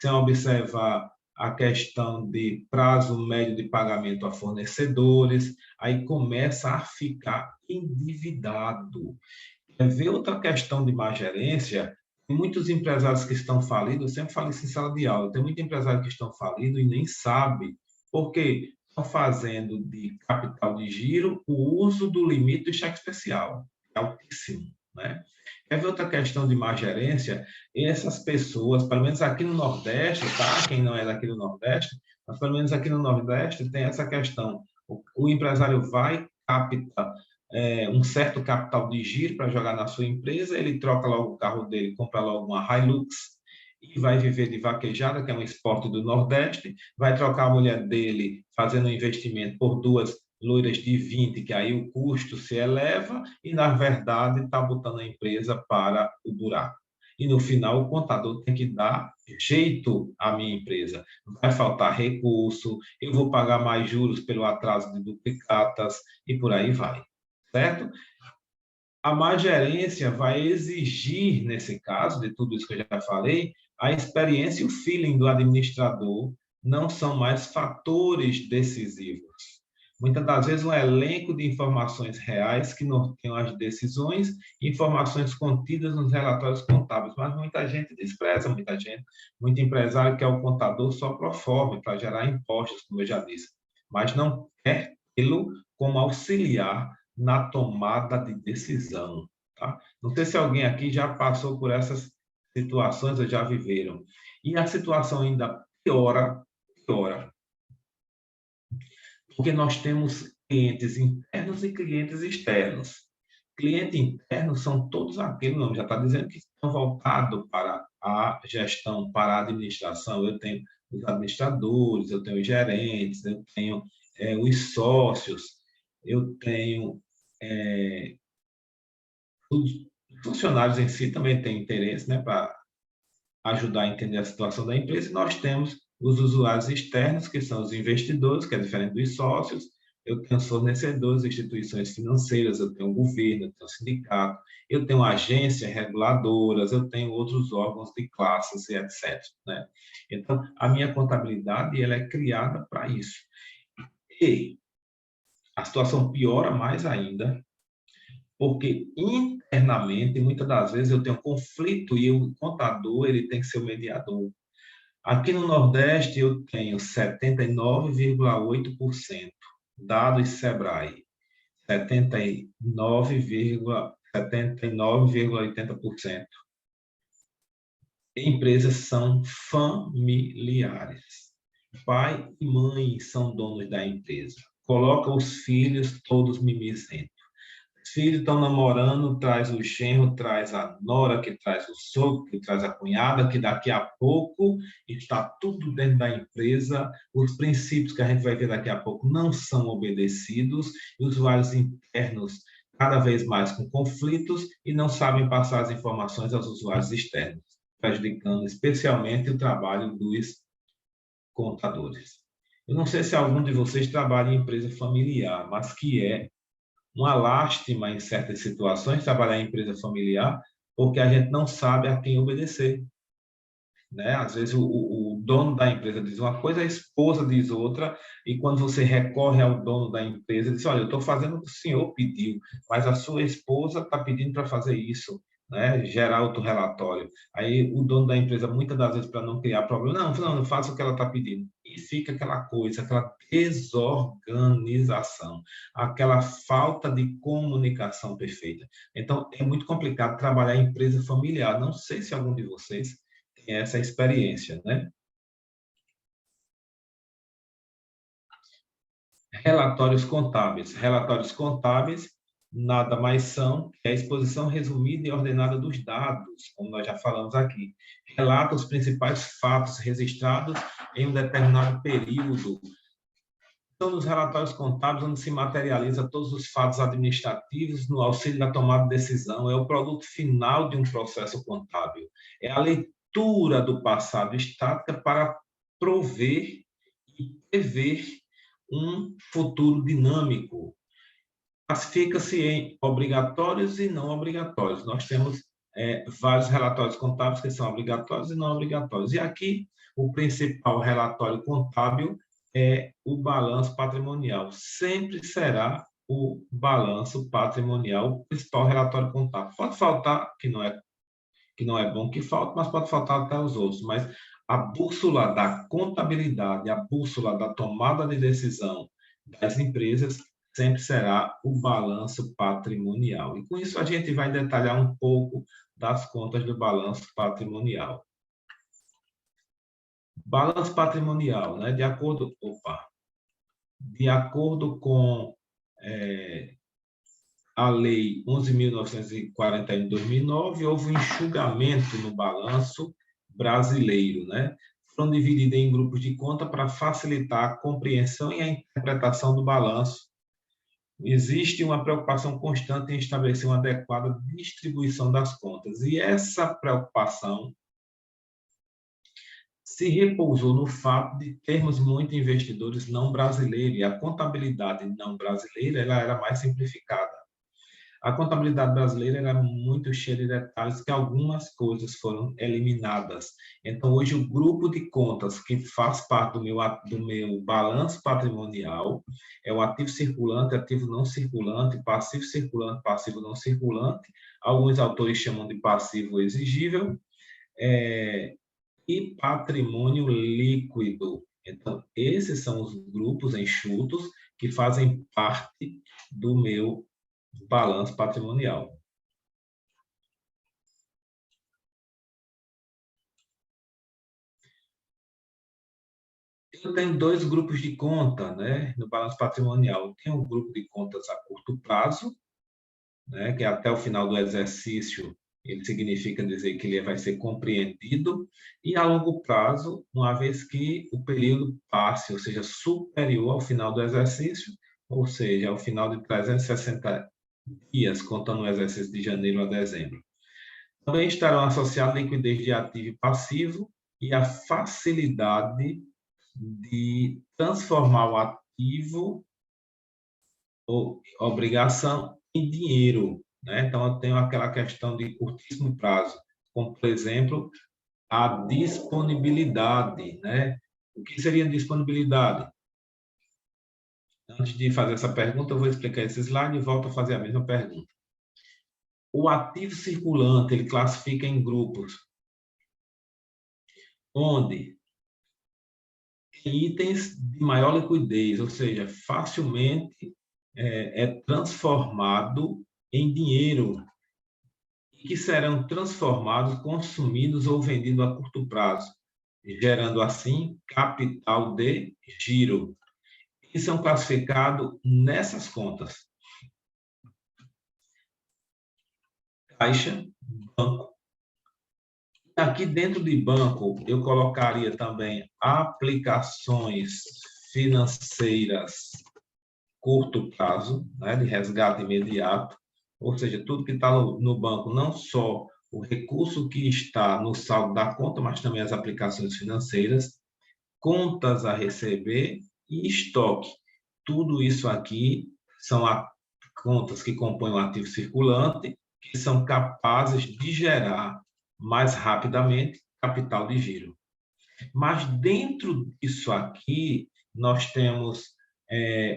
sem observar a questão de prazo médio de pagamento a fornecedores, aí começa a ficar endividado. Quer ver outra questão de má gerência? Tem muitos empresários que estão falidos, eu sempre falo isso em sala de aula, tem muitos empresários que estão falidos e nem sabem, porque estão fazendo de capital de giro o uso do limite do cheque especial, é altíssimo, né? Quer ver outra questão de má gerência? Essas pessoas, pelo menos aqui no Nordeste, tá? Quem não é daqui do Nordeste, mas pelo menos aqui no Nordeste tem essa questão. O empresário vai, capta um certo capital de giro para jogar na sua empresa, ele troca logo o carro dele, compra logo uma Hilux e vai viver de vaquejada, que é um esporte do Nordeste, vai trocar a mulher dele fazendo um investimento por duas loiras de 20, que aí o custo se eleva e, na verdade, está botando a empresa para o buraco. E, no final, o contador tem que dar jeito à minha empresa. Vai faltar recurso, eu vou pagar mais juros pelo atraso de duplicatas e por aí vai. Certo? A má gerência vai exigir, nesse caso, de tudo isso que eu já falei, a experiência e o feeling do administrador não são mais fatores decisivos. Muitas das vezes, um elenco de informações reais que norteiam as decisões, informações contidas nos relatórios contábeis, mas muita gente despreza, muito empresário quer o contador só pro forma, para gerar impostos, como eu já disse, mas não quer tê-lo como auxiliar na tomada de decisão. Tá? Não sei se alguém aqui já passou por essas situações ou já viveram. E a situação ainda piora, porque nós temos clientes internos e clientes externos. Cliente interno são todos aqueles, não, já está dizendo que estão voltados para a gestão, para a administração. Eu tenho os administradores, eu tenho os gerentes, eu tenho os sócios, eu tenho os funcionários em si também têm interesse, né, para ajudar a entender a situação da empresa, e nós temos os usuários externos, que são os investidores, que é diferente dos sócios, eu tenho os fornecedores, instituições financeiras, eu tenho o governo, eu tenho o sindicato, eu tenho agências reguladoras, eu tenho outros órgãos de classes e etc. Né? Então, a minha contabilidade ela é criada para isso. E a situação piora mais ainda, porque internamente, muitas das vezes, eu tenho conflito e o contador ele tem que ser o mediador. Aqui no Nordeste, eu tenho 79,8%, dados Sebrae, 79,80%. Empresas são familiares. Pai e mãe são donos da empresa. Coloca os filhos todos mimizentos. Os filhos estão namorando, traz o genro, traz a nora, que traz o sogro, que traz a cunhada, que daqui a pouco está tudo dentro da empresa. Os princípios que a gente vai ver daqui a pouco não são obedecidos, e os usuários internos cada vez mais com conflitos e não sabem passar as informações aos usuários externos, prejudicando especialmente o trabalho dos contadores. Eu não sei se algum de vocês trabalha em empresa familiar, mas que é uma lástima em certas situações trabalhar em empresa familiar, porque a gente não sabe a quem obedecer. Né? Às vezes o dono da empresa diz uma coisa, a esposa diz outra, e quando você recorre ao dono da empresa, diz, olha, eu estou fazendo o que o senhor pediu, mas a sua esposa está pedindo para fazer isso, né? Gerar outro relatório. Aí o dono da empresa, muitas das vezes, para não criar problema, não faça o que ela está pedindo. E fica aquela coisa, aquela desorganização, aquela falta de comunicação perfeita. Então, é muito complicado trabalhar em empresa familiar. Não sei se algum de vocês essa experiência, né? Relatórios contábeis. Relatórios contábeis nada mais são que a exposição resumida e ordenada dos dados, como nós já falamos aqui. Relata os principais fatos registrados em um determinado período. São nos relatórios contábeis onde se materializa todos os fatos administrativos no auxílio da tomada de decisão. É o produto final de um processo contábil. É a leitura do passado estática para prover e prever um futuro dinâmico. Classifica-se em obrigatórios e não obrigatórios. Nós temos vários relatórios contábeis que são obrigatórios e não obrigatórios. E aqui, o principal relatório contábil é o balanço patrimonial. Sempre será o balanço patrimonial o principal relatório contábil. Pode faltar, que não é bom que falte, mas pode faltar até os outros. Mas a bússola da contabilidade, a bússola da tomada de decisão das empresas sempre será o balanço patrimonial. E com isso a gente vai detalhar um pouco das contas do balanço patrimonial. Balanço patrimonial, né? De acordo com a Lei 11.941 de 2009, houve um enxugamento no balanço brasileiro, né? Foram divididos em grupos de conta para facilitar a compreensão e a interpretação do balanço. Existe uma preocupação constante em estabelecer uma adequada distribuição das contas, e essa preocupação se repousou no fato de termos muitos investidores não brasileiros, e a contabilidade não brasileira ela era mais simplificada. A contabilidade brasileira era muito cheia de detalhes que algumas coisas foram eliminadas. Então, hoje, o grupo de contas que faz parte do meu balanço patrimonial é o ativo circulante, ativo não circulante, passivo circulante, passivo não circulante. Alguns autores chamam de passivo exigível. E patrimônio líquido. Então, esses são os grupos enxutos que fazem parte do meu balanço patrimonial. Eu tenho dois grupos de conta, né, no balanço patrimonial. Tem o grupo de contas a curto prazo, né, que é até o final do exercício, ele significa dizer que ele vai ser compreendido, e a longo prazo, uma vez que o período passe, ou seja, superior ao final do exercício, ou seja, ao final de 360 dias, contando o exercício de janeiro a dezembro. Também estarão associados a liquidez de ativo e passivo e a facilidade de transformar o ativo ou obrigação em dinheiro, né? Então, eu tenho aquela questão de curtíssimo prazo, como, por exemplo, a disponibilidade, né? O que seria disponibilidade? Antes de fazer essa pergunta, eu vou explicar esse slide e volto a fazer a mesma pergunta. O ativo circulante, ele classifica em grupos, onde itens de maior liquidez, ou seja, facilmente é transformado em dinheiro, e que serão transformados, consumidos ou vendidos a curto prazo, gerando assim capital de giro. E são classificados nessas contas: caixa, banco. Aqui dentro de banco, eu colocaria também aplicações financeiras curto prazo, né, de resgate imediato, ou seja, tudo que está no banco, não só o recurso que está no saldo da conta, mas também as aplicações financeiras, contas a receber e estoque. Tudo isso aqui são contas que compõem o ativo circulante, que são capazes de gerar mais rapidamente capital de giro. Mas dentro disso aqui, nós temos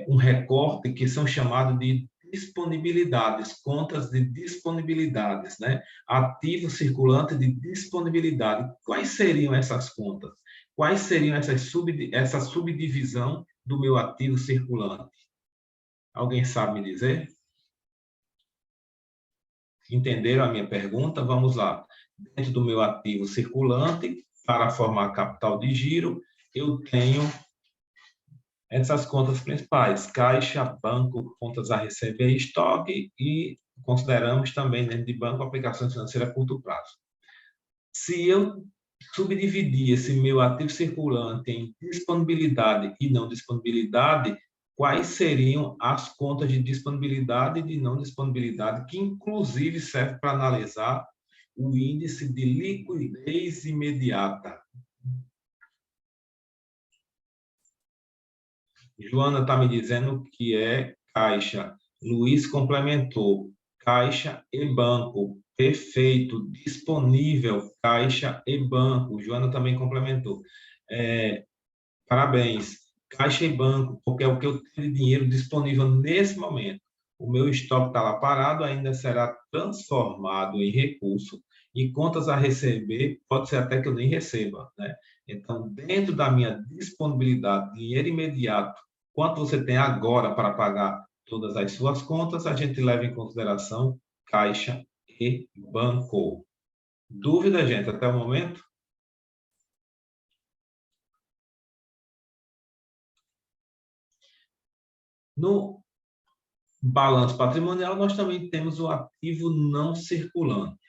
um recorte que são chamados de disponibilidades, contas de disponibilidades, né? Ativo circulante de disponibilidade. Quais seriam essas contas? Quais seriam essa subdivisão do meu ativo circulante? Alguém sabe me dizer? Entenderam a minha pergunta? Vamos lá. Dentro do meu ativo circulante, para formar capital de giro, eu tenho essas contas principais: caixa, banco, contas a receber, estoque, e consideramos também, dentro de banco, aplicações financeiras a curto prazo. Se eu subdividir esse meu ativo circulante em disponibilidade e não disponibilidade, quais seriam as contas de disponibilidade e de não disponibilidade, que inclusive serve para analisar o índice de liquidez imediata? Joana está me dizendo que é caixa. Luiz complementou. Caixa e banco. Perfeito. Disponível, caixa e banco. Joana também complementou. Parabéns. Caixa e banco, porque é o que eu tenho de dinheiro disponível nesse momento. O meu estoque está lá parado, ainda será transformado em recurso, e contas a receber, pode ser até que eu nem receba, né? Então, dentro da minha disponibilidade, dinheiro imediato, quanto você tem agora para pagar todas as suas contas, a gente leva em consideração caixa e banco. Dúvida, gente, até o momento? No balanço patrimonial, nós também temos o ativo não circulante,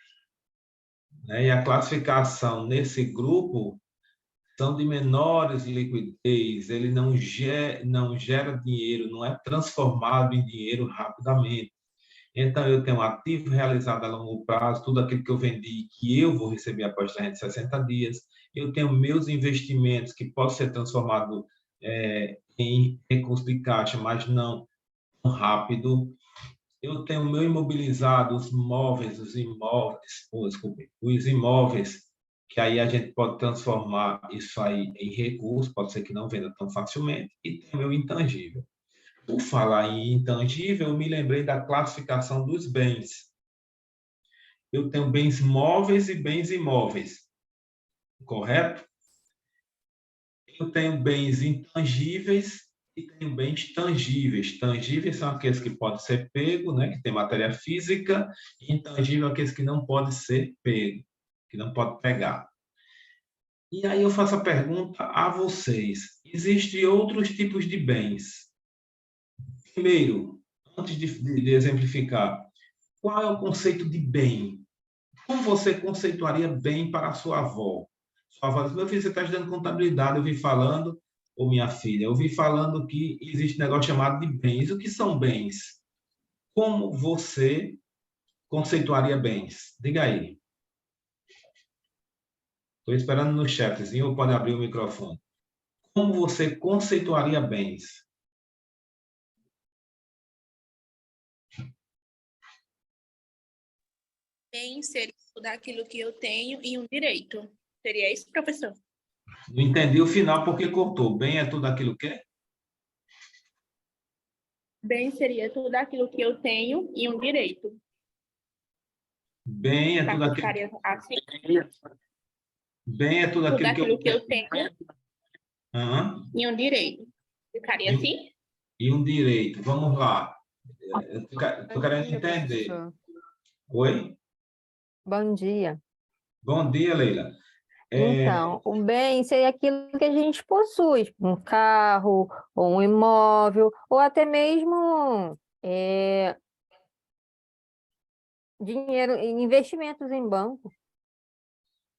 né? E a classificação nesse grupo são de menores liquidez, ele não gera dinheiro, não é transformado em dinheiro rapidamente. Então, eu tenho um ativo realizado a longo prazo, tudo aquilo que eu vendi, que eu vou receber após 360 dias. Eu tenho meus investimentos, que podem ser transformados em recurso de caixa, mas não tão rápido. Eu tenho meu imobilizado, os móveis, os imóveis, que aí a gente pode transformar isso aí em recurso, pode ser que não venda tão facilmente, e tem meu intangível. Por falar em intangível, eu me lembrei da classificação dos bens. Eu tenho bens móveis e bens imóveis, correto? Eu tenho bens intangíveis e tenho bens tangíveis. Tangíveis são aqueles que podem ser pego, né, que tem matéria física, e intangível aqueles que não podem ser pego, que não pode pegar. E aí eu faço a pergunta a vocês: existem outros tipos de bens? Primeiro, antes de exemplificar, qual é o conceito de bem? Como você conceituaria bem para a sua avó? Sua avó diz: meu filho, você está estudando contabilidade, eu vi falando, ou minha filha, eu vi falando que existe um negócio chamado de bens. O que são bens? Como você conceituaria bens? Diga aí. Estou esperando no chatzinho, ou pode abrir o microfone. Como você conceituaria bens? Bem seria tudo aquilo que eu tenho e um direito. Seria isso, professor? Não entendi o final porque cortou. Bem é tudo aquilo que é? Bem seria tudo aquilo que eu tenho e um direito. Bem é tudo aquilo. Ficaria assim. Bem é tudo Tudo aquilo que aquilo que eu tenho e um direito. Ficaria assim? E um direito. Vamos lá. Estou querendo entender. Professor. Oi? Bom dia. Bom dia, Leila. Então, o bem seria aquilo que a gente possui, tipo, um carro, ou um imóvel, ou até mesmo dinheiro, investimentos em banco.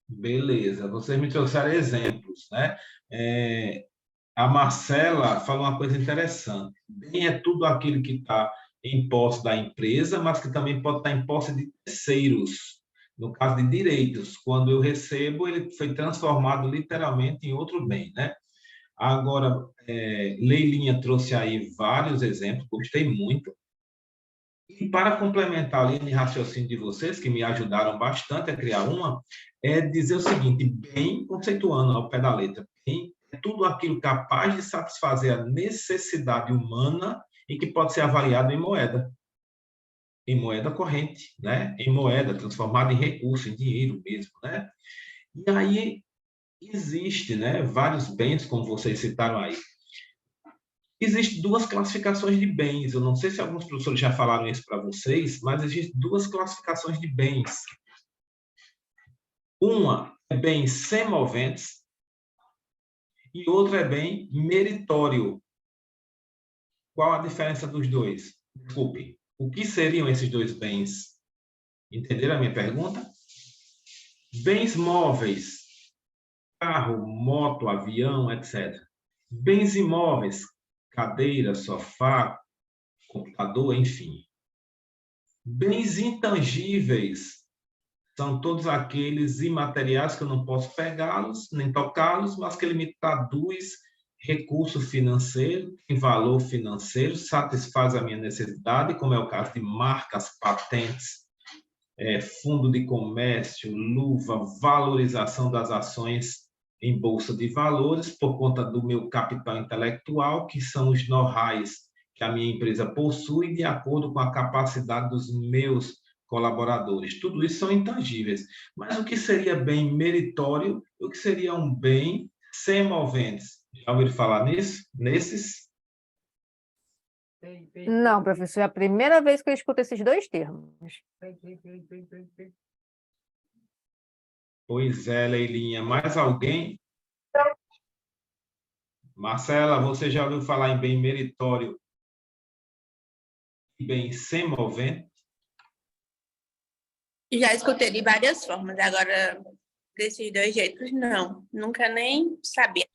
Beleza. Vocês me trouxeram exemplos, né? A Marcela falou uma coisa interessante. Bem é tudo aquilo que está em posse da empresa, mas que também pode estar em posse de terceiros. No caso de direitos, quando eu recebo, ele foi transformado literalmente em outro bem, né? Agora, Leilinha trouxe aí vários exemplos, gostei muito. E para complementar a linha de raciocínio de vocês, que me ajudaram bastante a criar uma, é dizer o seguinte, bem conceituando ao pé da letra, bem é tudo aquilo capaz de satisfazer a necessidade humana e que pode ser avaliado em moeda corrente, né? Em moeda transformada em recurso, em dinheiro mesmo, né? E aí existe, né, vários bens, como vocês citaram aí. Existem duas classificações de bens. Eu não sei se alguns professores já falaram isso para vocês, mas existem duas classificações de bens. Uma é bem semoventes e outra é bem meritório. Qual a diferença dos dois? Desculpe. O que seriam esses dois bens? Entenderam a minha pergunta? Bens móveis, carro, moto, avião, etc. Bens imóveis, cadeira, sofá, computador, enfim. Bens intangíveis são todos aqueles imateriais que eu não posso pegá-los, nem tocá-los, mas que ele me traduz recurso financeiro, em valor financeiro, satisfaz a minha necessidade, como é o caso de marcas, patentes, fundo de comércio, luva, valorização das ações em bolsa de valores, por conta do meu capital intelectual, que são os know-hows que a minha empresa possui, de acordo com a capacidade dos meus colaboradores. Tudo isso são intangíveis. Mas o que seria bem meritório? O que seria um bem semoventes? Já ouviram falar nisso? Nesses? Não, professor, é a primeira vez que eu escuto esses dois termos. Pois é, Leilinha. Mais alguém? Marcela, você já ouviu falar em bem meritório e bem semovente? Já escutei de várias formas, agora desses dois jeitos, não. Nunca nem sabia.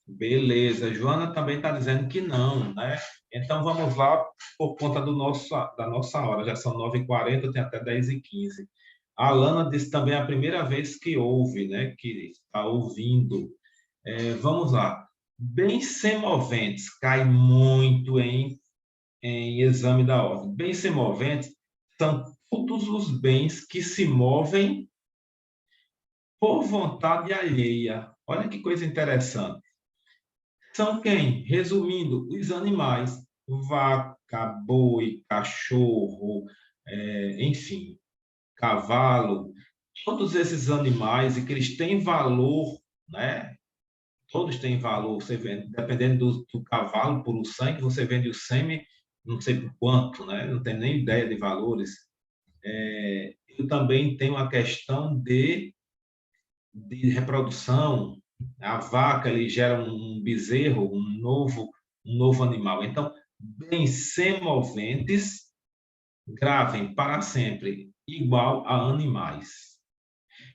Beleza. Joana também está dizendo que não, né? Então, vamos lá, por conta da nossa hora. Já são 9h40, tem até 10h15. A Alana disse também a primeira vez que ouve, né? Que está ouvindo. Vamos lá. Bens semoventes cai muito em exame da ordem. Bens semoventes são todos os bens que se movem por vontade alheia. Olha que coisa interessante. São quem? Resumindo, os animais, vaca, boi, cachorro, enfim, cavalo, todos esses animais e que eles têm valor, né? Todos têm valor, você vende, dependendo do cavalo, por o sangue, você vende o sêmen, não sei por quanto, né? Não tenho nem ideia de valores. Eu também tenho a questão de reprodução. A vaca ele gera um bezerro, um novo animal. Então, bens semoventes, gravem para sempre, igual a animais.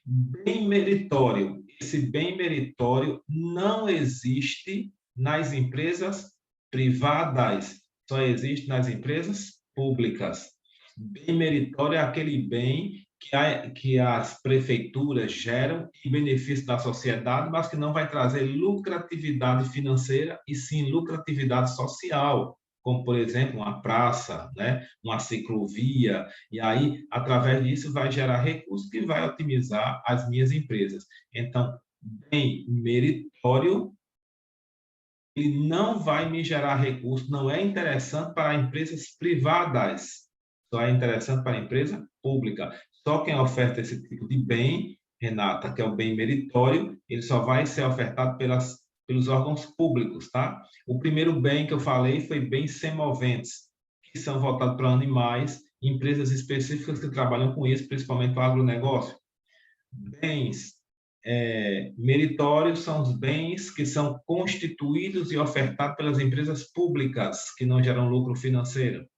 Bem meritório. Esse bem meritório não existe nas empresas privadas, só existe nas empresas públicas. Bem meritório é aquele bem que as prefeituras geram em benefício da sociedade, mas que não vai trazer lucratividade financeira e sim lucratividade social, como, por exemplo, uma praça, né? Uma ciclovia, e aí, através disso, vai gerar recursos que vai otimizar as minhas empresas. Então, bem meritório, ele não vai me gerar recursos, não é interessante para empresas privadas, só é interessante para a empresa pública. Só quem oferta esse tipo de bem, Renata, que é o bem meritório, ele só vai ser ofertado pelos órgãos públicos, tá? O primeiro bem que eu falei foi bens semoventes, que são voltados para animais, empresas específicas que trabalham com isso, principalmente o agronegócio. Bens meritórios são os bens que são constituídos e ofertados pelas empresas públicas, que não geram lucro financeiro.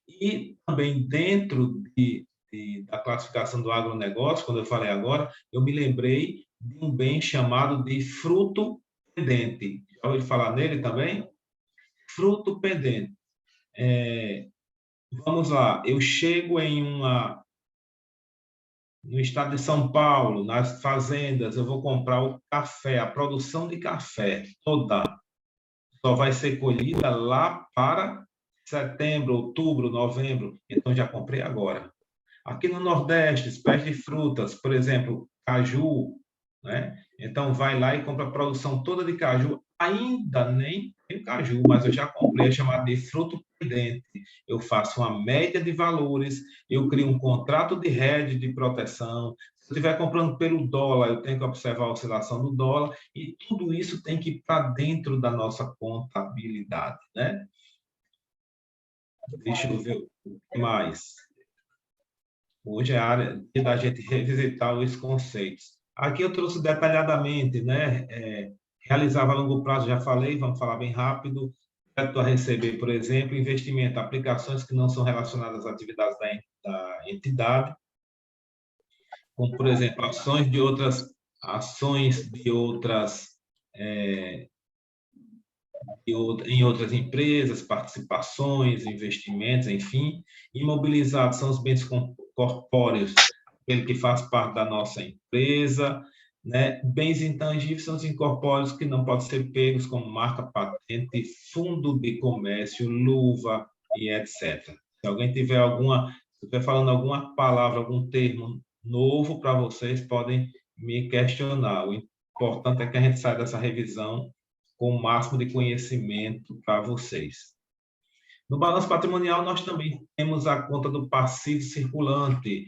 E também dentro da classificação do agronegócio, quando eu falei agora, eu me lembrei de um bem chamado de fruto pendente. Já ouviu falar nele também? Fruto pendente. Vamos lá, eu chego no estado de São Paulo, nas fazendas, eu vou comprar o café, a produção de café toda só vai ser colhida lá para setembro, outubro, novembro, então já comprei agora. Aqui no Nordeste, os pés de frutas, por exemplo, caju, né? Então vai lá e compra a produção toda de caju, ainda nem tem caju, mas eu já comprei, é chamado de fruto pendente. Eu faço uma média de valores, eu crio um contrato de hedge de proteção. Se eu estiver comprando pelo dólar, eu tenho que observar a oscilação do dólar, e tudo isso tem que ir para dentro da nossa contabilidade, né? Deixa eu ver o que mais. Hoje é a área da gente revisitar os conceitos. Aqui eu trouxe detalhadamente, né? Realizava a longo prazo, já falei, vamos falar bem rápido. Crédito a receber, por exemplo, investimento, aplicações que não são relacionadas às atividades da entidade, como, por exemplo, ações de outras em outras empresas, participações, investimentos, enfim. Imobilizados são os bens corpóreos, aquele que faz parte da nossa empresa, né? Bens intangíveis são os incorpóreos que não podem ser pegos, como marca, patente, fundo de comércio, luva e etc. Se alguém tiver falando alguma palavra, algum termo novo para vocês, podem me questionar. O importante é que a gente saia dessa revisão com o máximo de conhecimento para vocês. No balanço patrimonial, nós também temos a conta do passivo circulante.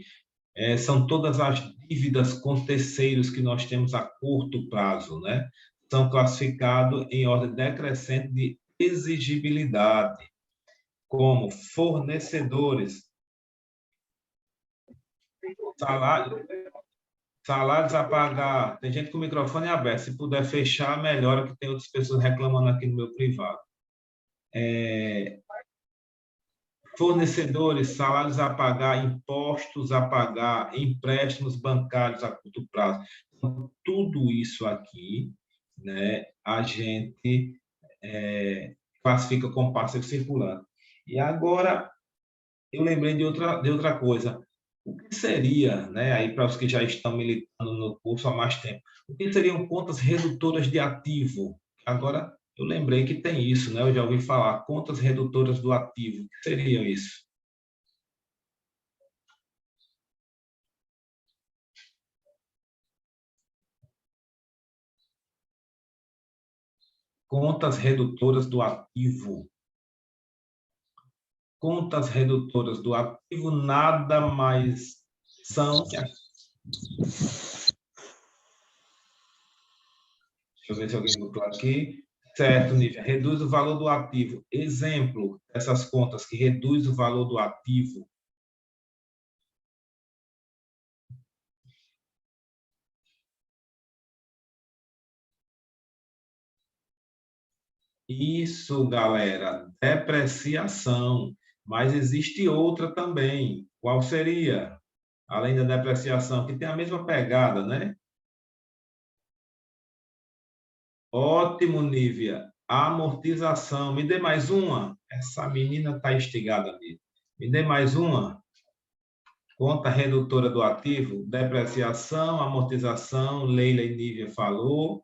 São todas as dívidas com terceiros que nós temos a curto prazo, né? São classificados em ordem decrescente de exigibilidade, como fornecedores, salários a pagar. Tem gente com o microfone aberto. Se puder fechar, melhor, que tem outras pessoas reclamando aqui no meu privado. Fornecedores, salários a pagar, impostos a pagar, empréstimos bancários a curto prazo. Então, tudo isso aqui, né, a gente classifica como passivo circulante. E agora, eu lembrei de outra coisa. O que seria, né, aí para os que já estão militando no curso há mais tempo, o que seriam contas redutoras de ativo? Agora, eu lembrei que tem isso, né? Eu já ouvi falar, contas redutoras do ativo. O que seriam isso? Contas redutoras do ativo. Contas redutoras do ativo nada mais são... Deixa eu ver se alguém botou aqui. Certo, Nívia. Reduz o valor do ativo. Exemplo dessas contas que reduz o valor do ativo. Isso, galera. Depreciação. Mas existe outra também. Qual seria? Além da depreciação, que tem a mesma pegada, né? Ótimo, Nívia. Amortização. Me dê mais uma. Essa menina está instigada ali. Me dê mais uma. Conta redutora do ativo. Depreciação, amortização. Leila e Nívia falou.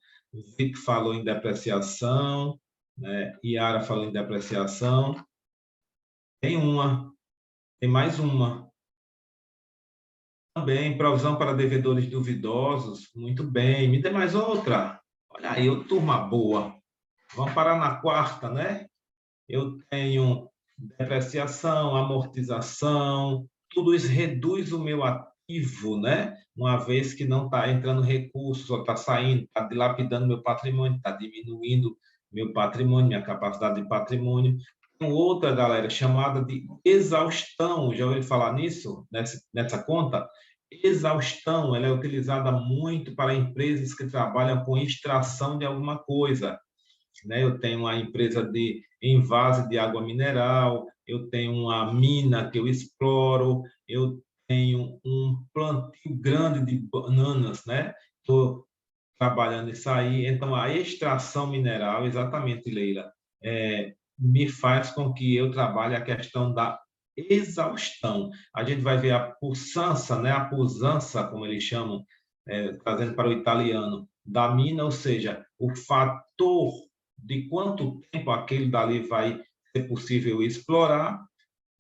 Vic falou em depreciação. Né? Yara falou em depreciação. Tem mais uma. Também, provisão para devedores duvidosos. Muito bem. Me dê mais outra. Olha aí, turma boa. Vamos parar na quarta, né? Eu tenho depreciação, amortização, tudo isso reduz o meu ativo, né? Uma vez que não está entrando recurso, só está saindo, está dilapidando meu patrimônio, está diminuindo meu patrimônio, minha capacidade de patrimônio. Tem outra, galera, chamada de exaustão. Já ouviu falar nisso, nessa conta? Exaustão, ela é utilizada muito para empresas que trabalham com extração de alguma coisa. Né? Eu tenho uma empresa de envase de água mineral, eu tenho uma mina que eu exploro, eu tenho um plantio grande de bananas, né? Estou trabalhando isso aí. Então, a extração mineral, exatamente, Leila, me faz com que eu trabalhe a questão da exaustão. A gente vai ver a puçança, né? A pusança, como eles chamam, trazendo para o italiano, da mina, ou seja, o fator de quanto tempo aquele dali vai ser possível explorar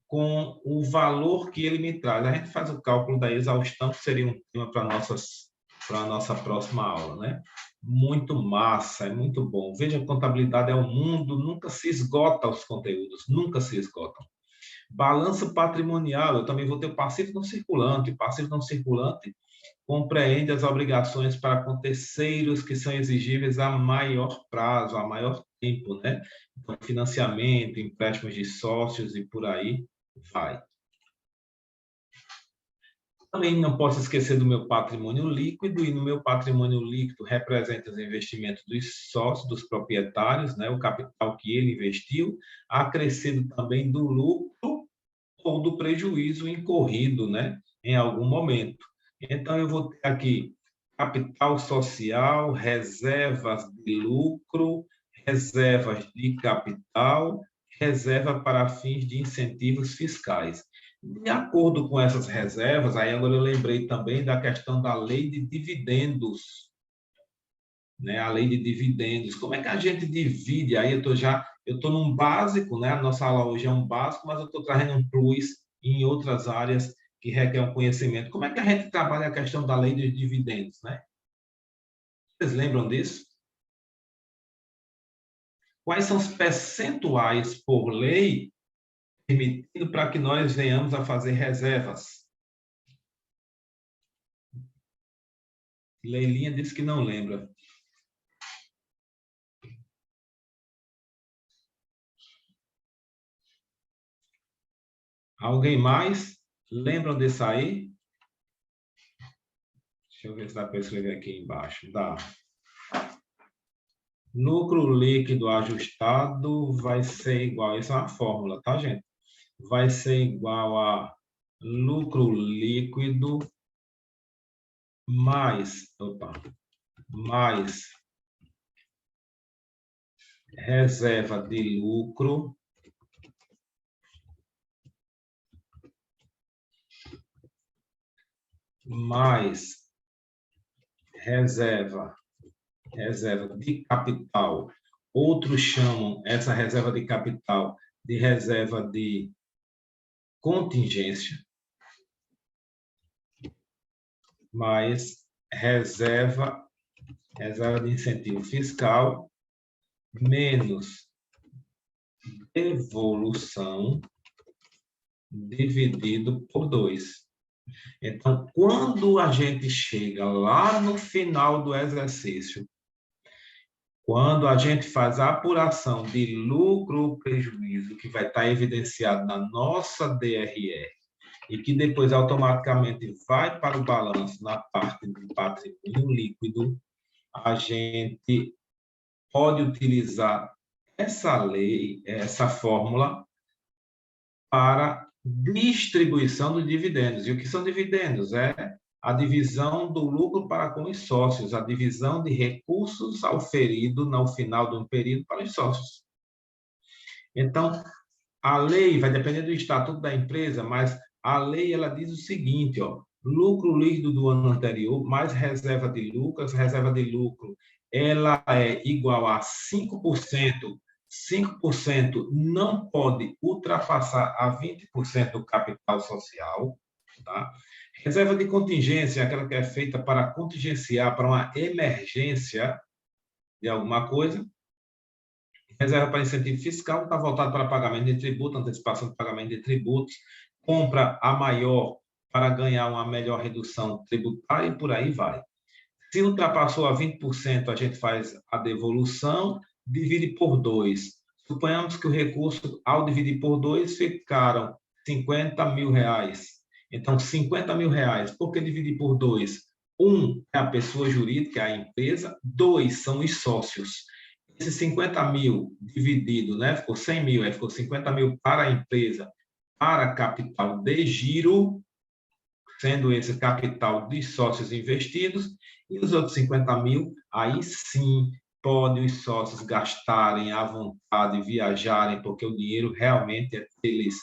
com o valor que ele me traz. A gente faz o cálculo da exaustão, que seria um tema para a nossa próxima aula, né? Muito massa, é muito bom. Veja, contabilidade é o mundo, nunca se esgota os conteúdos, nunca se esgotam. Balanço patrimonial, eu também vou ter o passivo não circulante. O passivo não circulante compreende as obrigações para com terceiros que são exigíveis a maior prazo, a maior tempo, né? Então, financiamento, empréstimos de sócios e por aí vai. Também não posso esquecer do meu patrimônio líquido, e no meu patrimônio líquido representa os investimentos dos sócios, dos proprietários, né? O capital que ele investiu, acrescido também do lucro ou do prejuízo incorrido, né? Em algum momento. Então, eu vou ter aqui capital social, reservas de lucro, reservas de capital, reserva para fins de incentivos fiscais. De acordo com essas reservas, aí agora eu lembrei também da questão da lei de dividendos, né? A lei de dividendos. Como é que a gente divide? Aí eu estou num básico, né? A nossa aula hoje é um básico, mas eu estou trazendo um plus em outras áreas que requer um conhecimento. Como é que a gente trabalha a questão da lei de dividendos, né? Vocês lembram disso? Quais são os percentuais por lei permitido para que nós venhamos a fazer reservas? Leilinha disse que não lembra. Alguém mais? Lembram desse aí? Deixa eu ver se dá para escrever aqui embaixo. Dá. Lucro líquido ajustado vai ser igual, essa é uma fórmula, tá, gente? Vai ser igual a lucro líquido mais reserva de lucro mais reserva de capital. Outros chamam essa reserva de capital de reserva de contingência, mais reserva de incentivo fiscal, menos devolução dividido por 2. Então, quando a gente chega lá no final do exercício, quando a gente faz a apuração de lucro ou prejuízo, que vai estar evidenciado na nossa DRE, e que depois automaticamente vai para o balanço na parte do patrimônio líquido, a gente pode utilizar essa lei, essa fórmula, para distribuição dos dividendos. E o que são dividendos? É a divisão do lucro para com os sócios, a divisão de recursos auferido no final de um período para os sócios. Então, a lei vai depender do estatuto da empresa, mas a lei ela diz o seguinte, ó, lucro líquido do ano anterior mais reserva de lucro, essa reserva de lucro ela é igual a 5%. 5% não pode ultrapassar a 20% do capital social, tá? Reserva de contingência é aquela que é feita para contingenciar para uma emergência de alguma coisa. Reserva para incentivo fiscal está voltado para pagamento de tributo, antecipação de pagamento de tributos, compra a maior para ganhar uma melhor redução tributária e por aí vai. Se ultrapassou a 20%, a gente faz a devolução, divide por 2. Suponhamos que o recurso, ao dividir por 2, ficaram R$50 mil. Então, R$50 mil. Por que dividir por 2? 1 é a pessoa jurídica, a empresa. 2 são os sócios. Esses 50 mil dividido, né? Ficou 100 mil, aí ficou 50 mil para a empresa, para capital de giro, sendo esse capital de sócios investidos, e os outros 50 mil, aí sim, pode os sócios gastarem à vontade, viajarem, porque o dinheiro realmente é deles,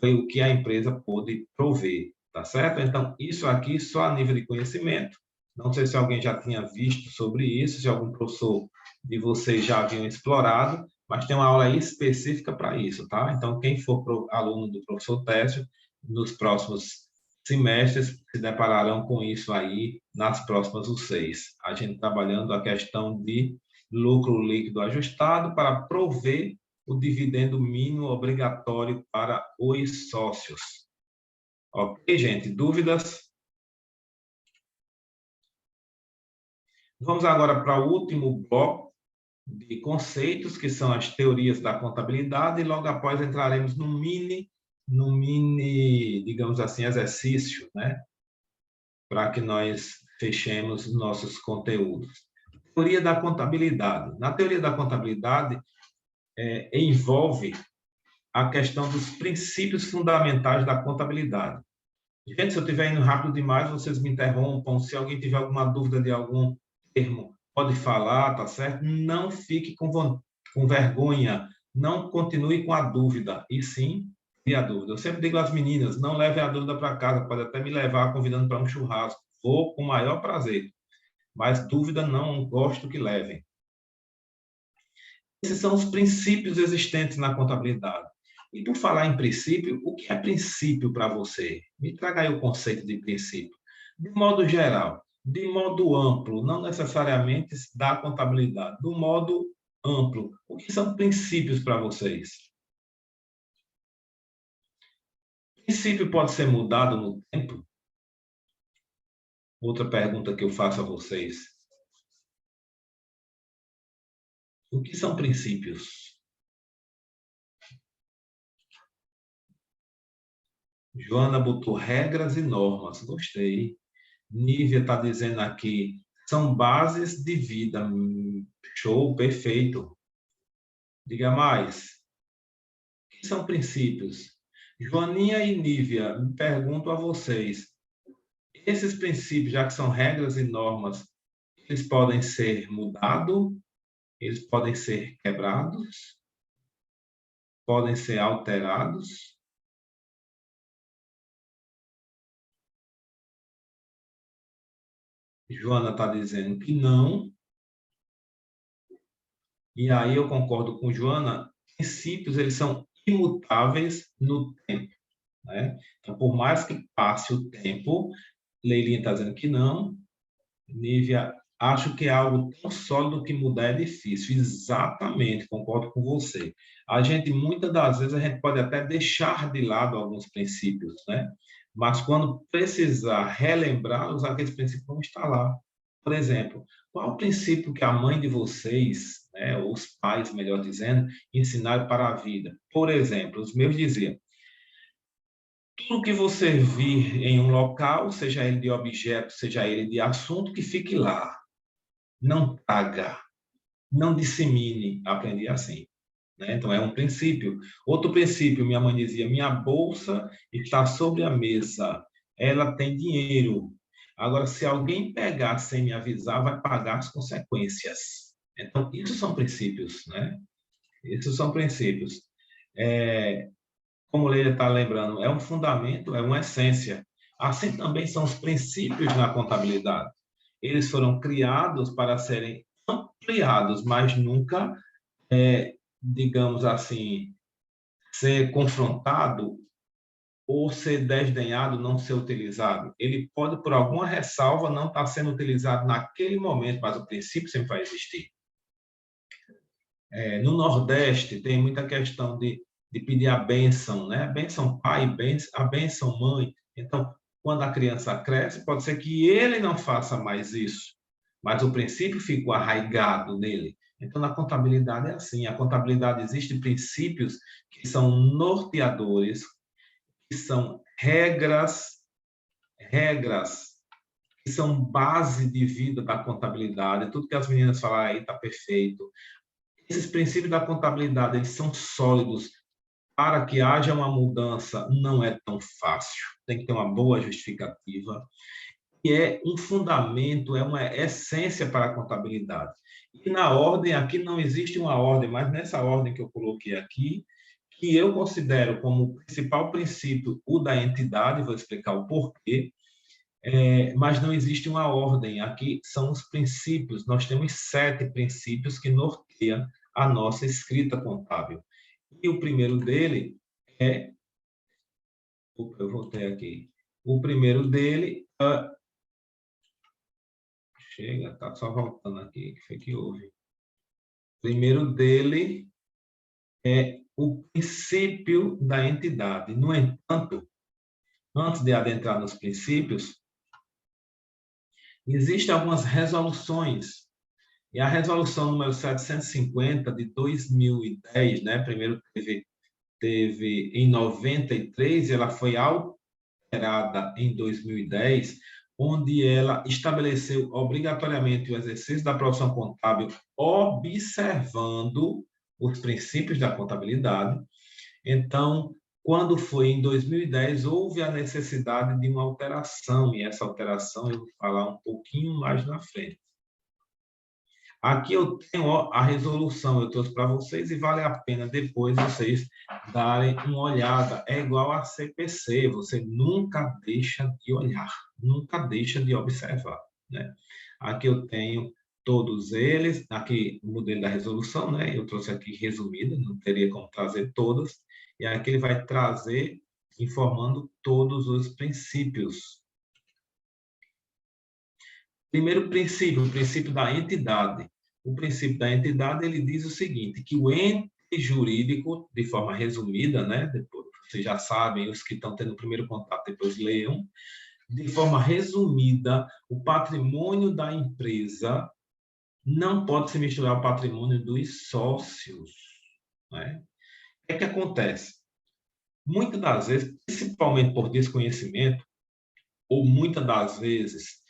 foi o que a empresa pôde prover, tá certo? Então, isso aqui só a nível de conhecimento. Não sei se alguém já tinha visto sobre isso, se algum professor de vocês já haviam explorado, mas tem uma aula específica para isso, tá? Então, quem for aluno do professor Técio, nos próximos semestres, se depararão com isso aí nas próximas U6. A gente trabalhando a questão de lucro líquido ajustado para prover o dividendo mínimo obrigatório para os sócios. Ok, gente? Dúvidas? Vamos agora para o último bloco de conceitos, que são as teorias da contabilidade, e logo após entraremos no mini, digamos assim, exercício, né? Para que nós fechemos nossos conteúdos. Teoria da contabilidade. Na teoria da contabilidade, envolve a questão dos princípios fundamentais da contabilidade. Gente, se eu estiver indo rápido demais, vocês me interrompam. Se alguém tiver alguma dúvida de algum termo, pode falar, tá certo? Não fique com vergonha, não continue com a dúvida, e sim, a dúvida. Eu sempre digo às meninas, não levem a dúvida para casa, pode até me levar convidando para um churrasco, vou com o maior prazer, mas dúvida não gosto que levem. Esses são os princípios existentes na contabilidade. E por falar em princípio, o que é princípio para você? Me traga aí o conceito de princípio. De modo geral, de modo amplo, não necessariamente da contabilidade, do modo amplo. O que são princípios para vocês? Princípio pode ser mudado no tempo? Outra pergunta que eu faço a vocês. O que são princípios? Joana botou regras e normas. Gostei. Nívia está dizendo aqui, são bases de vida. Show, perfeito. Diga mais. O que são princípios? Joaninha e Nívia, me pergunto a vocês, esses princípios, já que são regras e normas, eles podem ser mudados? Eles podem ser quebrados? Podem ser alterados? Joana está dizendo que não. E aí eu concordo com Joana, princípios eles são imutáveis no tempo, né? Então, por mais que passe o tempo, Leilinha está dizendo que não. Nívia, acho que é algo tão sólido que mudar é difícil. Exatamente, concordo com você. A gente, muitas das vezes, a gente pode até deixar de lado alguns princípios, né? Mas quando precisar relembrá-los, aqueles princípios vão estar lá. Por exemplo, qual o princípio que a mãe de vocês, né, ou os pais, melhor dizendo, ensinaram para a vida? Por exemplo, os meus diziam, tudo que você vir em um local, seja ele de objeto, seja ele de assunto, que fique lá. Não traga, não dissemine. Aprendi assim, né? Então, é um princípio. Outro princípio, minha mãe dizia, minha bolsa está sobre a mesa, ela tem dinheiro. Agora, se alguém pegar sem me avisar, vai pagar as consequências. Então, isso são princípios, né? Esses são princípios. Como o Leila está lembrando, é um fundamento, é uma essência. Assim também são os princípios na contabilidade. Eles foram criados para serem ampliados, mas nunca, digamos assim, ser confrontado ou ser desdenhado, não ser utilizado. Ele pode, por alguma ressalva, não estar sendo utilizado naquele momento, mas o princípio sempre vai existir. No Nordeste, tem muita questão de pedir a bênção, né? Bênção pai, a bênção mãe. Então, quando a criança cresce, pode ser que ele não faça mais isso, mas o princípio ficou arraigado nele. Então, na contabilidade é assim. A contabilidade existe princípios que são norteadores, que são regras que são base de vida da contabilidade. Tudo que as meninas falaram aí está perfeito. Esses princípios da contabilidade, eles são sólidos. Para que haja uma mudança, não é tão fácil. Tem que ter uma boa justificativa. E é um fundamento, é uma essência para a contabilidade. E na ordem, aqui não existe uma ordem, mas nessa ordem que eu coloquei aqui, que eu considero como principal princípio o da entidade, vou explicar o porquê, mas não existe uma ordem. Aqui são os princípios. Nós temos 7 princípios que norteiam a nossa escrita contábil. E o primeiro dele é... Opa, eu voltei aqui. O primeiro dele... Chega, está só voltando aqui. O que foi que houve? O primeiro dele é o princípio da entidade. No entanto, antes de adentrar nos princípios, existem algumas resoluções. E a resolução número 750 de 2010, né? Primeiro teve em 93, ela foi alterada em 2010, onde ela estabeleceu obrigatoriamente o exercício da profissão contábil observando os princípios da contabilidade. Então, quando foi em 2010, houve a necessidade de uma alteração, e essa alteração eu vou falar um pouquinho mais na frente. Aqui eu tenho a resolução, eu trouxe para vocês e vale a pena depois vocês darem uma olhada. É igual a CPC, você nunca deixa de olhar, nunca deixa de observar, né? Aqui eu tenho todos eles, aqui o modelo da resolução, né? Eu trouxe aqui resumida, não teria como trazer todas, e aqui ele vai trazer informando todos os princípios. Primeiro princípio, o princípio da entidade. O princípio da entidade, ele diz o seguinte, que o ente jurídico, de forma resumida, né, depois, vocês já sabem, os que estão tendo o primeiro contato, depois leiam, de forma resumida, o patrimônio da empresa não pode se misturar ao patrimônio dos sócios, né? O que acontece? Muitas das vezes, principalmente por desconhecimento, ou muitas das vezes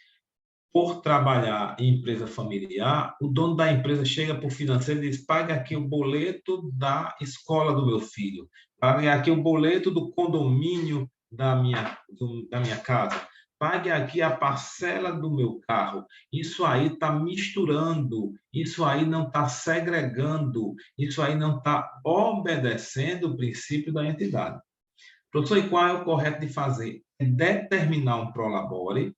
por trabalhar em empresa familiar, o dono da empresa chega para o financeiro e diz, pague aqui o boleto da escola do meu filho, pague aqui o boleto do condomínio da minha casa, pague aqui a parcela do meu carro. Isso aí está misturando, isso aí não está segregando, isso aí não está obedecendo o princípio da entidade. Professor, e qual é o correto de fazer? É determinar um prolabore.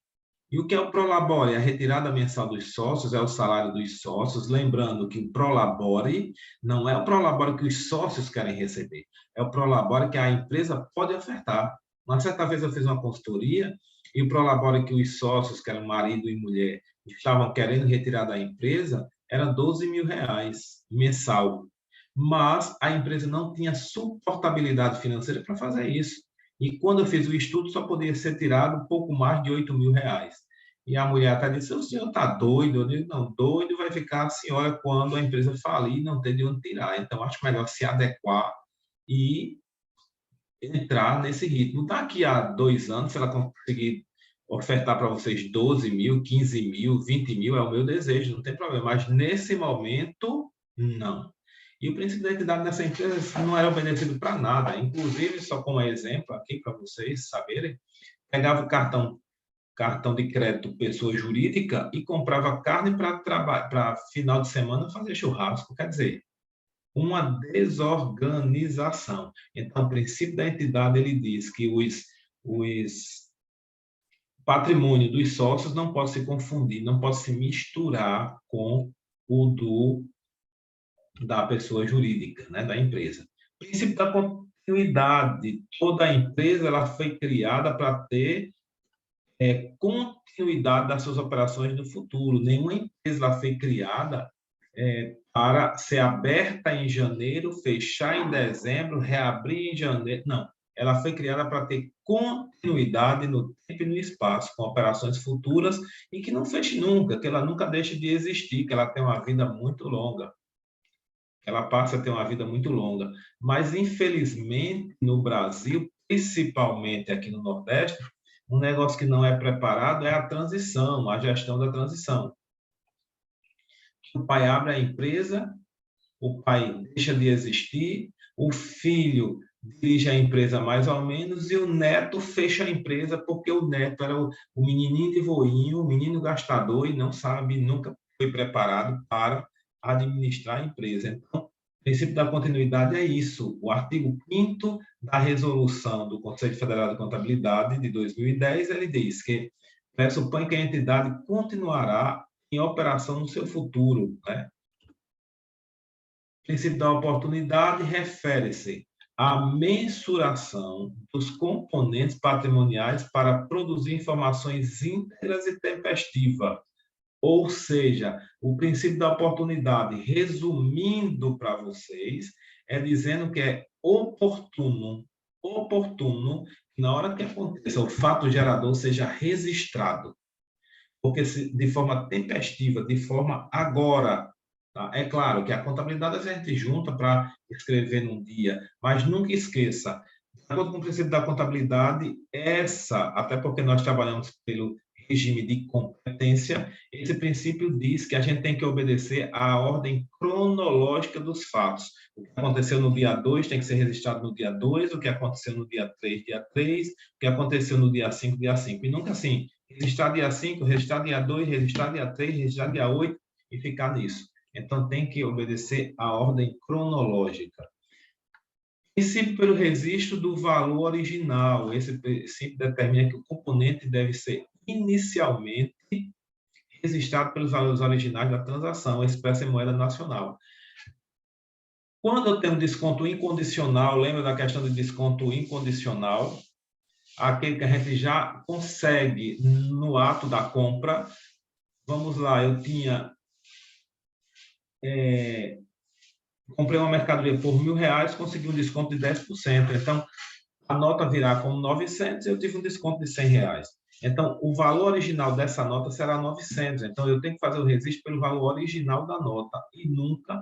E o que é o prolabore? A retirada mensal dos sócios, é o salário dos sócios, lembrando que o prolabore não é o prolabore que os sócios querem receber, é o prolabore que a empresa pode ofertar. Uma certa vez eu fiz uma consultoria e o prolabore que os sócios, que eram marido e mulher, estavam querendo retirar da empresa, era R$12.000 mensal. Mas a empresa não tinha suportabilidade financeira para fazer isso. E quando eu fiz o estudo, só poderia ser tirado um pouco mais de R$8.000. E a mulher até disse, o senhor está doido? Eu disse, não, doido vai ficar a senhora quando a empresa falir e não ter de onde tirar. Então, acho melhor se adequar e entrar nesse ritmo. Daqui a 2 anos, se ela conseguir ofertar para vocês 12.000, 15.000, 20.000, é o meu desejo, não tem problema. Mas, nesse momento, não. E o princípio da entidade nessa empresa não era obedecido para nada. Inclusive, só como exemplo aqui, para vocês saberem, pegava o cartão de crédito pessoa jurídica e comprava carne para final de semana fazer churrasco. Quer dizer, uma desorganização. Então, o princípio da entidade, ele diz que os patrimônio dos sócios não pode se confundir, não pode se misturar com o da pessoa jurídica, né, da empresa. O princípio da continuidade. Toda a empresa ela foi criada para ter continuidade das suas operações no futuro. Nenhuma empresa ela foi criada para ser aberta em janeiro, fechar em dezembro, reabrir em janeiro. Não. Ela foi criada para ter continuidade no tempo e no espaço, com operações futuras e que não feche nunca, que ela nunca deixe de existir, que ela tenha uma vida muito longa. Ela passa a ter uma vida muito longa. Mas, infelizmente, no Brasil, principalmente aqui no Nordeste, um negócio que não é preparado é a transição, a gestão da transição. O pai abre a empresa, o pai deixa de existir, o filho dirige a empresa mais ou menos e o neto fecha a empresa porque o neto era o menininho de voinho, o menino gastador e não sabe, nunca foi preparado para administrar a empresa. Então, o princípio da continuidade é isso. O artigo 5º da resolução do Conselho Federal de Contabilidade de 2010, ele diz que pressupõe que a entidade continuará em operação no seu futuro, né? O princípio da oportunidade refere-se à mensuração dos componentes patrimoniais para produzir informações íntegras e tempestivas. Ou seja, o princípio da oportunidade, resumindo para vocês, é dizendo que é oportuno, que na hora que aconteça o fato gerador seja registrado. Porque de forma tempestiva, de forma agora, tá? É claro que a contabilidade a gente junta para escrever num dia, mas nunca esqueça, de acordo com o princípio da contabilidade, até porque nós trabalhamos pelo regime de competência, esse princípio diz que a gente tem que obedecer à ordem cronológica dos fatos. O que aconteceu no dia 2 tem que ser registrado no dia 2, o que aconteceu no dia 3, dia 3, o que aconteceu no dia 5, dia 5. E nunca assim, registrar dia 5, registrar dia 2, registrar dia 3, registrar dia 8 e ficar nisso. Então, tem que obedecer à ordem cronológica. Princípio pelo registro do valor original. Esse princípio determina que o componente deve ser inicialmente registrado pelos valores originais da transação, expressa em moeda nacional. Quando eu tenho desconto incondicional, lembra da questão de desconto incondicional? Aquele que a gente já consegue no ato da compra. Vamos lá, eu tinha... comprei uma mercadoria por R$1.000, consegui um desconto de 10%. Então, a nota virá como 900, eu tive um desconto de R$100. Então, o valor original dessa nota será 900. Então, eu tenho que fazer o registro pelo valor original da nota e nunca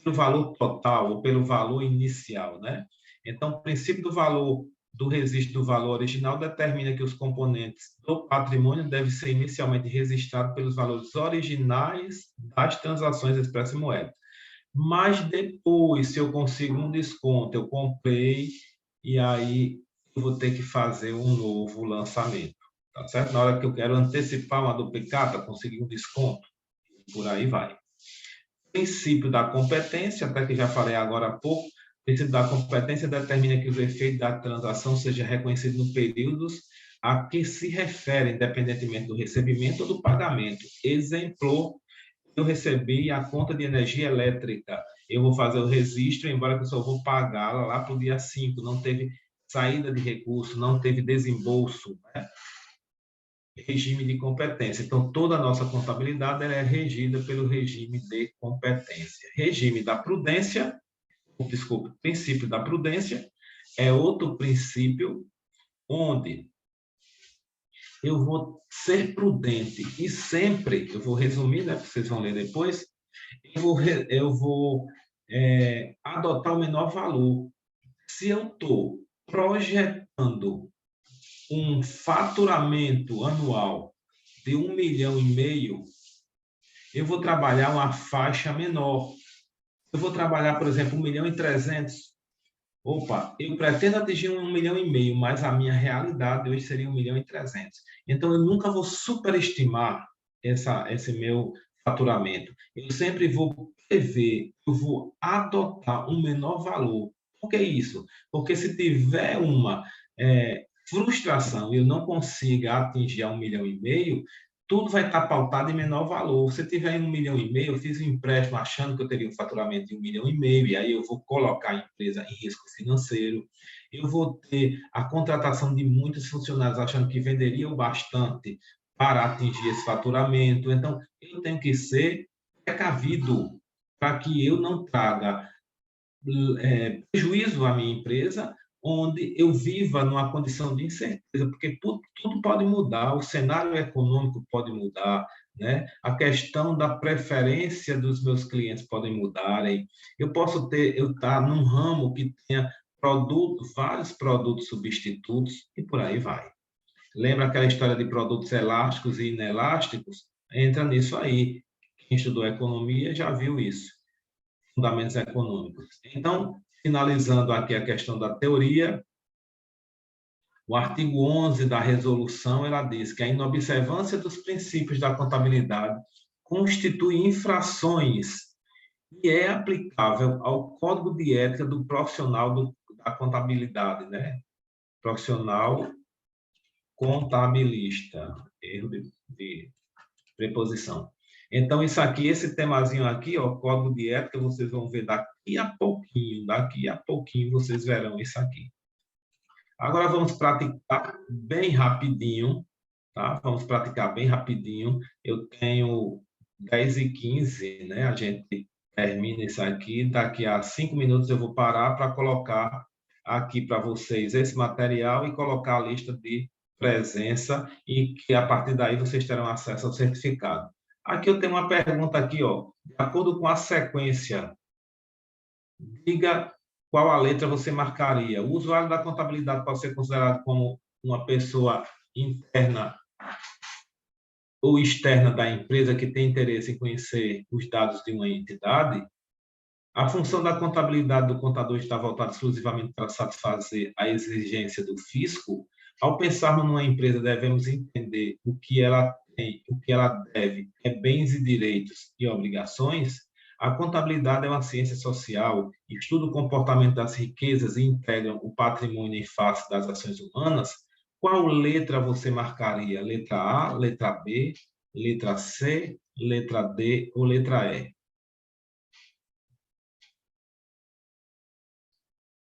pelo valor total ou pelo valor inicial, né? Então, o princípio do registro do valor original determina que os componentes do patrimônio devem ser inicialmente registrados pelos valores originais das transações expressas em moeda. Mas depois, se eu consigo um desconto, eu comprei e aí eu vou ter que fazer um novo lançamento, tá certo? Na hora que eu quero antecipar uma duplicata, conseguir um desconto, por aí vai. Princípio da competência, até que já falei agora há pouco, o princípio da competência determina que os efeitos da transação sejam reconhecidos nos períodos a que se refere, independentemente do recebimento ou do pagamento. Exemplo, eu recebi a conta de energia elétrica, eu vou fazer o registro, embora que eu só vou pagá-la lá para o dia 5, não teve saída de recurso, não teve desembolso, né? Regime de competência. Então, toda a nossa contabilidade ela é regida pelo regime de competência. Regime da prudência, desculpe, princípio da prudência, é outro princípio onde eu vou ser prudente e sempre, eu vou resumir, né, vocês vão ler depois, eu vou adotar o menor valor. Se eu estou projetando um faturamento anual de 1,5 milhão, eu vou trabalhar uma faixa menor. Eu vou trabalhar, por exemplo, 1.300.000. Opa, eu pretendo atingir 1,5 milhão, mas a minha realidade hoje seria 1.300.000. Então, eu nunca vou superestimar esse meu faturamento. Eu sempre vou prever, eu vou adotar um menor valor. Por que isso? Porque se tiver uma frustração e eu não consiga atingir a 1,5 milhão, tudo vai estar pautado em menor valor. Se tiver 1,5 milhão, eu fiz um empréstimo achando que eu teria um faturamento de 1,5 milhão, e aí eu vou colocar a empresa em risco financeiro. Eu vou ter a contratação de muitos funcionários achando que venderiam bastante para atingir esse faturamento. Então, eu tenho que ser precavido para que eu não traga prejuízo à minha empresa, onde eu viva numa condição de incerteza, porque tudo pode mudar, o cenário econômico pode mudar, né? A questão da preferência dos meus clientes podem mudarem. Eu posso estar num ramo que tenha vários produtos substitutos e por aí vai. Lembra aquela história de produtos elásticos e inelásticos? Entra nisso aí. Quem estudou economia já viu isso. Fundamentos econômicos. Então, finalizando aqui a questão da teoria, o artigo 11 da resolução, ela diz que a inobservância dos princípios da contabilidade constitui infrações e é aplicável ao Código de Ética do profissional da contabilidade, né? Profissional contabilista. Erro de preposição. Então, isso aqui, esse temazinho aqui, ó, Código de Ética, vocês vão ver daqui a pouquinho vocês verão isso aqui. Agora vamos praticar bem rapidinho, tá? Vamos praticar bem rapidinho. Eu tenho 10h15, né? A gente termina isso aqui. Daqui a 5 minutos eu vou parar para colocar aqui para vocês esse material e colocar a lista de presença e que a partir daí vocês terão acesso ao certificado. Aqui eu tenho uma pergunta aqui, ó. De acordo com a sequência, diga qual a letra você marcaria. O usuário da contabilidade pode ser considerado como uma pessoa interna ou externa da empresa que tem interesse em conhecer os dados de uma entidade. A função da contabilidade do contador está voltada exclusivamente para satisfazer a exigência do fisco. Ao pensarmos numa empresa, devemos entender o que ela tem, o que ela deve, bens e direitos e obrigações. A contabilidade é uma ciência social, estuda o comportamento das riquezas e integra o patrimônio em face das ações humanas. Qual letra você marcaria? Letra A, letra B, letra C, letra D ou letra E?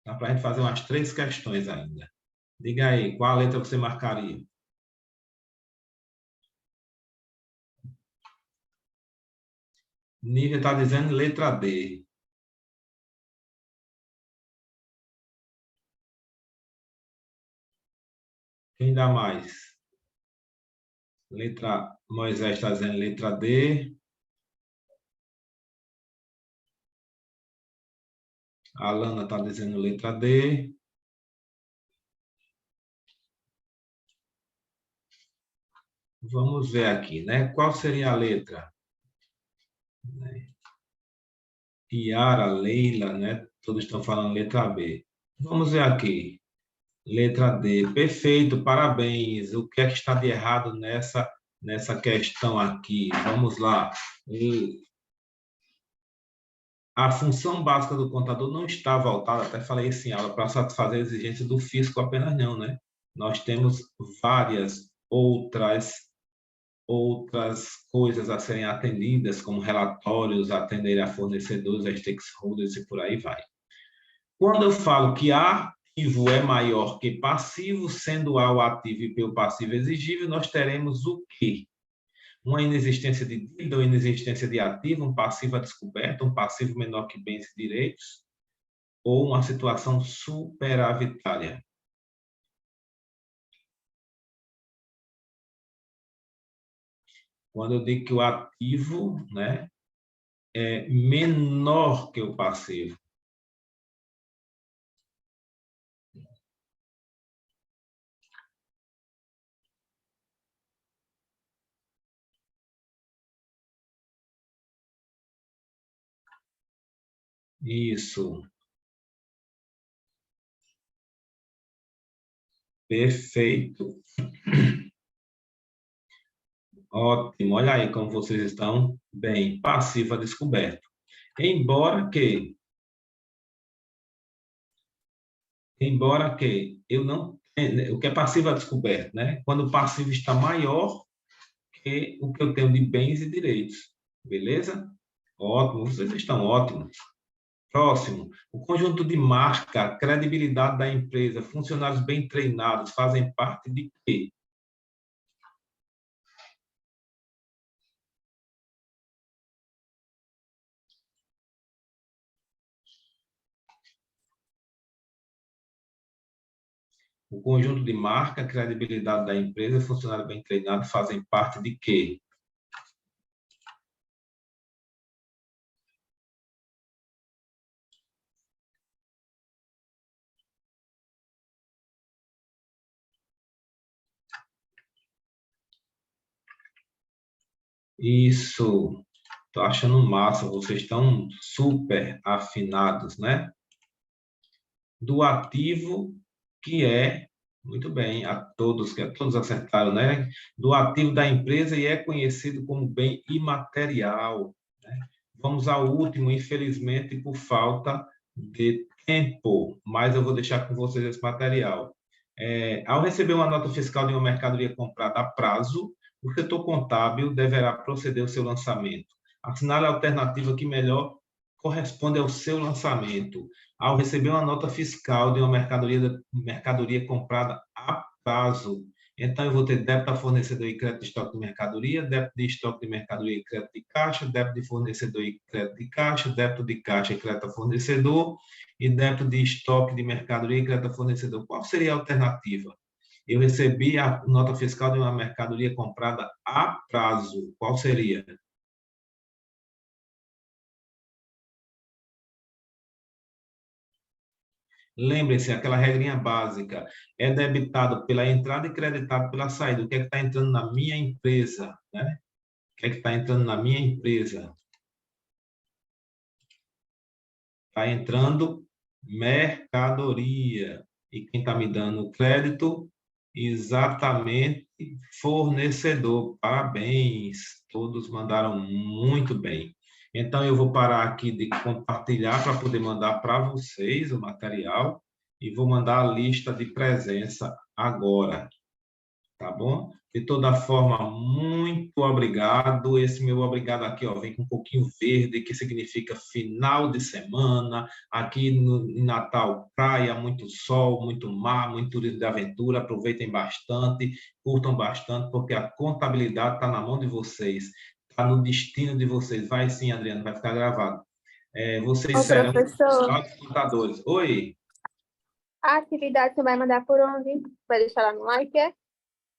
Dá para a gente fazer umas 3 questões ainda. Diga aí, qual a letra você marcaria? Nívia está dizendo letra D. Quem dá mais? Moisés está dizendo letra D. A Alana está dizendo letra D. Vamos ver aqui, né? Qual seria a letra? Iara, Leila, né? Todos estão falando letra B. Vamos ver aqui. Letra D. Perfeito, parabéns. O que é que está de errado nessa questão aqui? Vamos lá. A função básica do contador não está voltada, até falei isso em aula, para satisfazer a exigência do fisco apenas não, né? Nós temos várias outras coisas a serem atendidas, como relatórios, atender a fornecedores, a stakeholders e por aí vai. Quando eu falo que ativo é maior que passivo, sendo A o ativo e B o passivo exigível, nós teremos o quê? Uma inexistência de dívida ou inexistência de ativo, um passivo a descoberto, um passivo menor que bens e direitos, ou uma situação superavitária. Quando eu digo que o ativo, né, é menor que o passivo. Isso. Perfeito. Ótimo. Olha aí como vocês estão bem. Passivo a descoberto. Embora que eu não... O que é passivo a descoberto, né? Quando o passivo está maior que o que eu tenho de bens e direitos. Beleza? Ótimo. Vocês estão ótimos. Próximo, o conjunto de marca, credibilidade da empresa, funcionários bem treinados, fazem parte de quê? O conjunto de marca, credibilidade da empresa, funcionários bem treinados, fazem parte de quê? Isso, estou achando massa, vocês estão super afinados, né? Do ativo, que é, muito bem, todos acertaram, né? Do ativo da empresa e é conhecido como bem imaterial, né? vamos ao último, infelizmente, por falta de tempo, mas eu vou deixar com vocês esse material. Ao receber uma nota fiscal de uma mercadoria comprada a prazo, o setor contábil deverá proceder ao seu lançamento. Assinale a alternativa que melhor corresponde ao seu lançamento. Ao receber uma nota fiscal de uma mercadoria comprada a prazo, então eu vou ter débito a fornecedor e crédito de estoque de mercadoria, débito de estoque de mercadoria e crédito de caixa, débito de fornecedor e crédito de caixa, débito de caixa e crédito a fornecedor, e débito de estoque de mercadoria e crédito a fornecedor. Qual seria a alternativa? Eu recebi a nota fiscal de uma mercadoria comprada a prazo. Qual seria? Lembre-se, aquela regrinha básica, é debitado pela entrada e creditado pela saída. O que é que está entrando na minha empresa? Né? O que é que está entrando na minha empresa? Está entrando mercadoria. E quem está me dando crédito? Exatamente, fornecedor. Parabéns, todos mandaram muito bem. Então, eu vou parar aqui de compartilhar para poder mandar para vocês o material e vou mandar a lista de presença agora, tá bom? De toda forma, muito obrigado. Esse meu obrigado aqui, ó, vem com um pouquinho verde, que significa final de semana. Aqui em Natal, praia, muito sol, muito mar, muito turismo de aventura. Aproveitem bastante, curtam bastante, porque a contabilidade está na mão de vocês, está no destino de vocês. Vai sim, Adriano, vai ficar gravado. Vocês Ô, serão professor, os contadores. Oi. a atividade você vai mandar por onde? Vai deixar lá no like, é?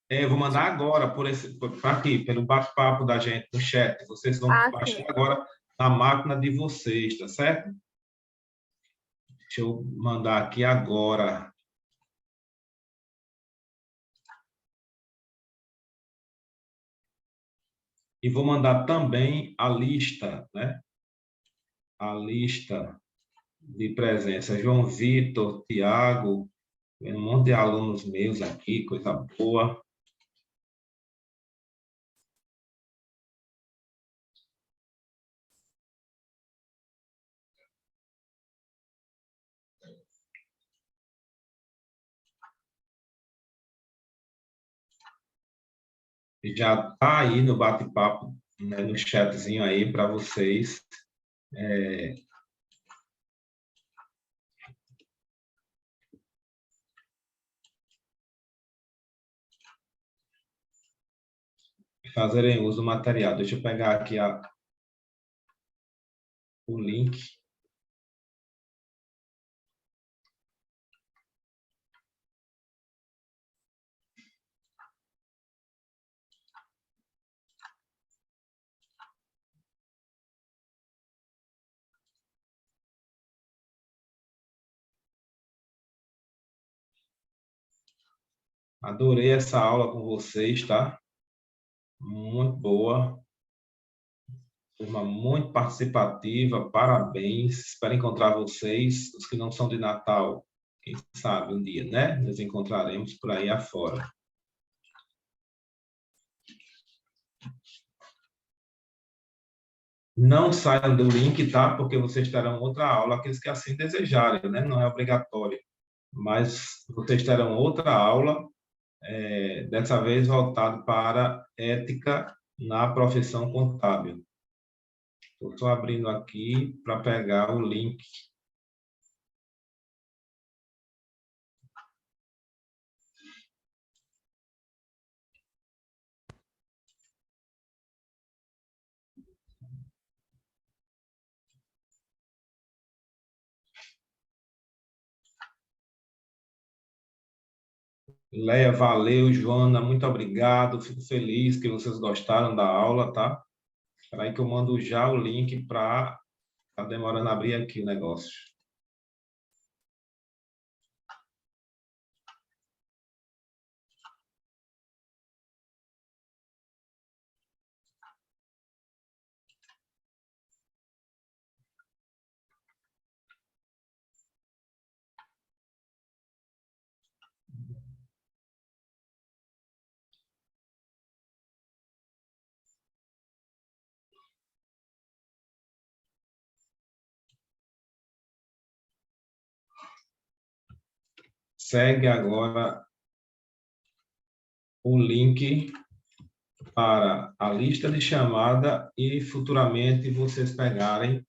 Eu vou mandar agora por aqui, pelo bate-papo da gente no chat. Vocês vão Ah, sim. baixar agora na máquina de vocês, tá certo? Deixa eu mandar aqui agora. E vou mandar também a lista, né? A lista de presença. João Vitor, Tiago, um monte de alunos meus aqui, coisa boa. Já está aí no bate-papo, né, no chatzinho aí para vocês. Fazerem uso do material. Deixa eu pegar aqui o link. Adorei essa aula com vocês, tá? Muito boa. Turma muito participativa, parabéns. Espero encontrar vocês, os que não são de Natal. Quem sabe um dia, né? Nos encontraremos por aí afora. Não saiam do link, tá? Porque vocês terão outra aula, aqueles que assim desejarem, né? Não é obrigatório. Mas vocês terão outra aula, dessa vez voltado para ética na profissão contábil. Estou abrindo aqui para pegar o link. Leia, valeu, Joana, muito obrigado. Fico feliz que vocês gostaram da aula, tá? Espera aí que eu mando já o link para... Tá demorando a abrir aqui o negócio. segue agora o link para a lista de chamada e futuramente vocês pegarem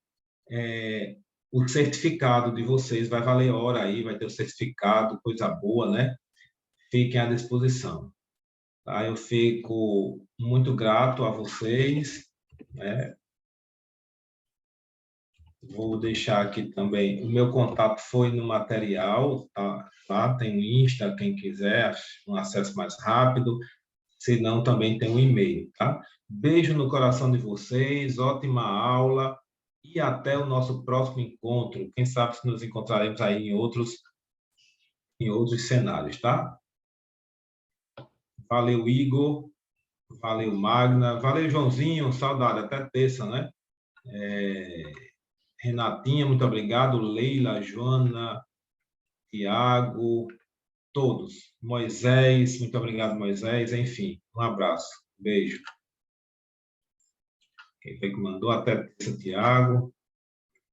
o certificado de vocês, vai valer hora aí, vai ter o certificado, coisa boa, né? Fiquem à disposição. Tá? Eu fico muito grato a vocês, né? Vou deixar aqui também, o meu contato foi no material, tá? Tem o Insta, quem quiser, um acesso mais rápido, se não, também tem um e-mail, tá? Beijo no coração de vocês, ótima aula e até o nosso próximo encontro. Quem sabe se nos encontraremos aí em outros cenários, tá? Valeu, Igor. Valeu, Magna. Valeu, Joãozinho. Saudade, até terça, né? Renatinha, muito obrigado. Leila, Joana, Tiago, todos. Moisés, muito obrigado, Moisés. Enfim, um abraço. Beijo. Quem foi que mandou? Até terça, Tiago.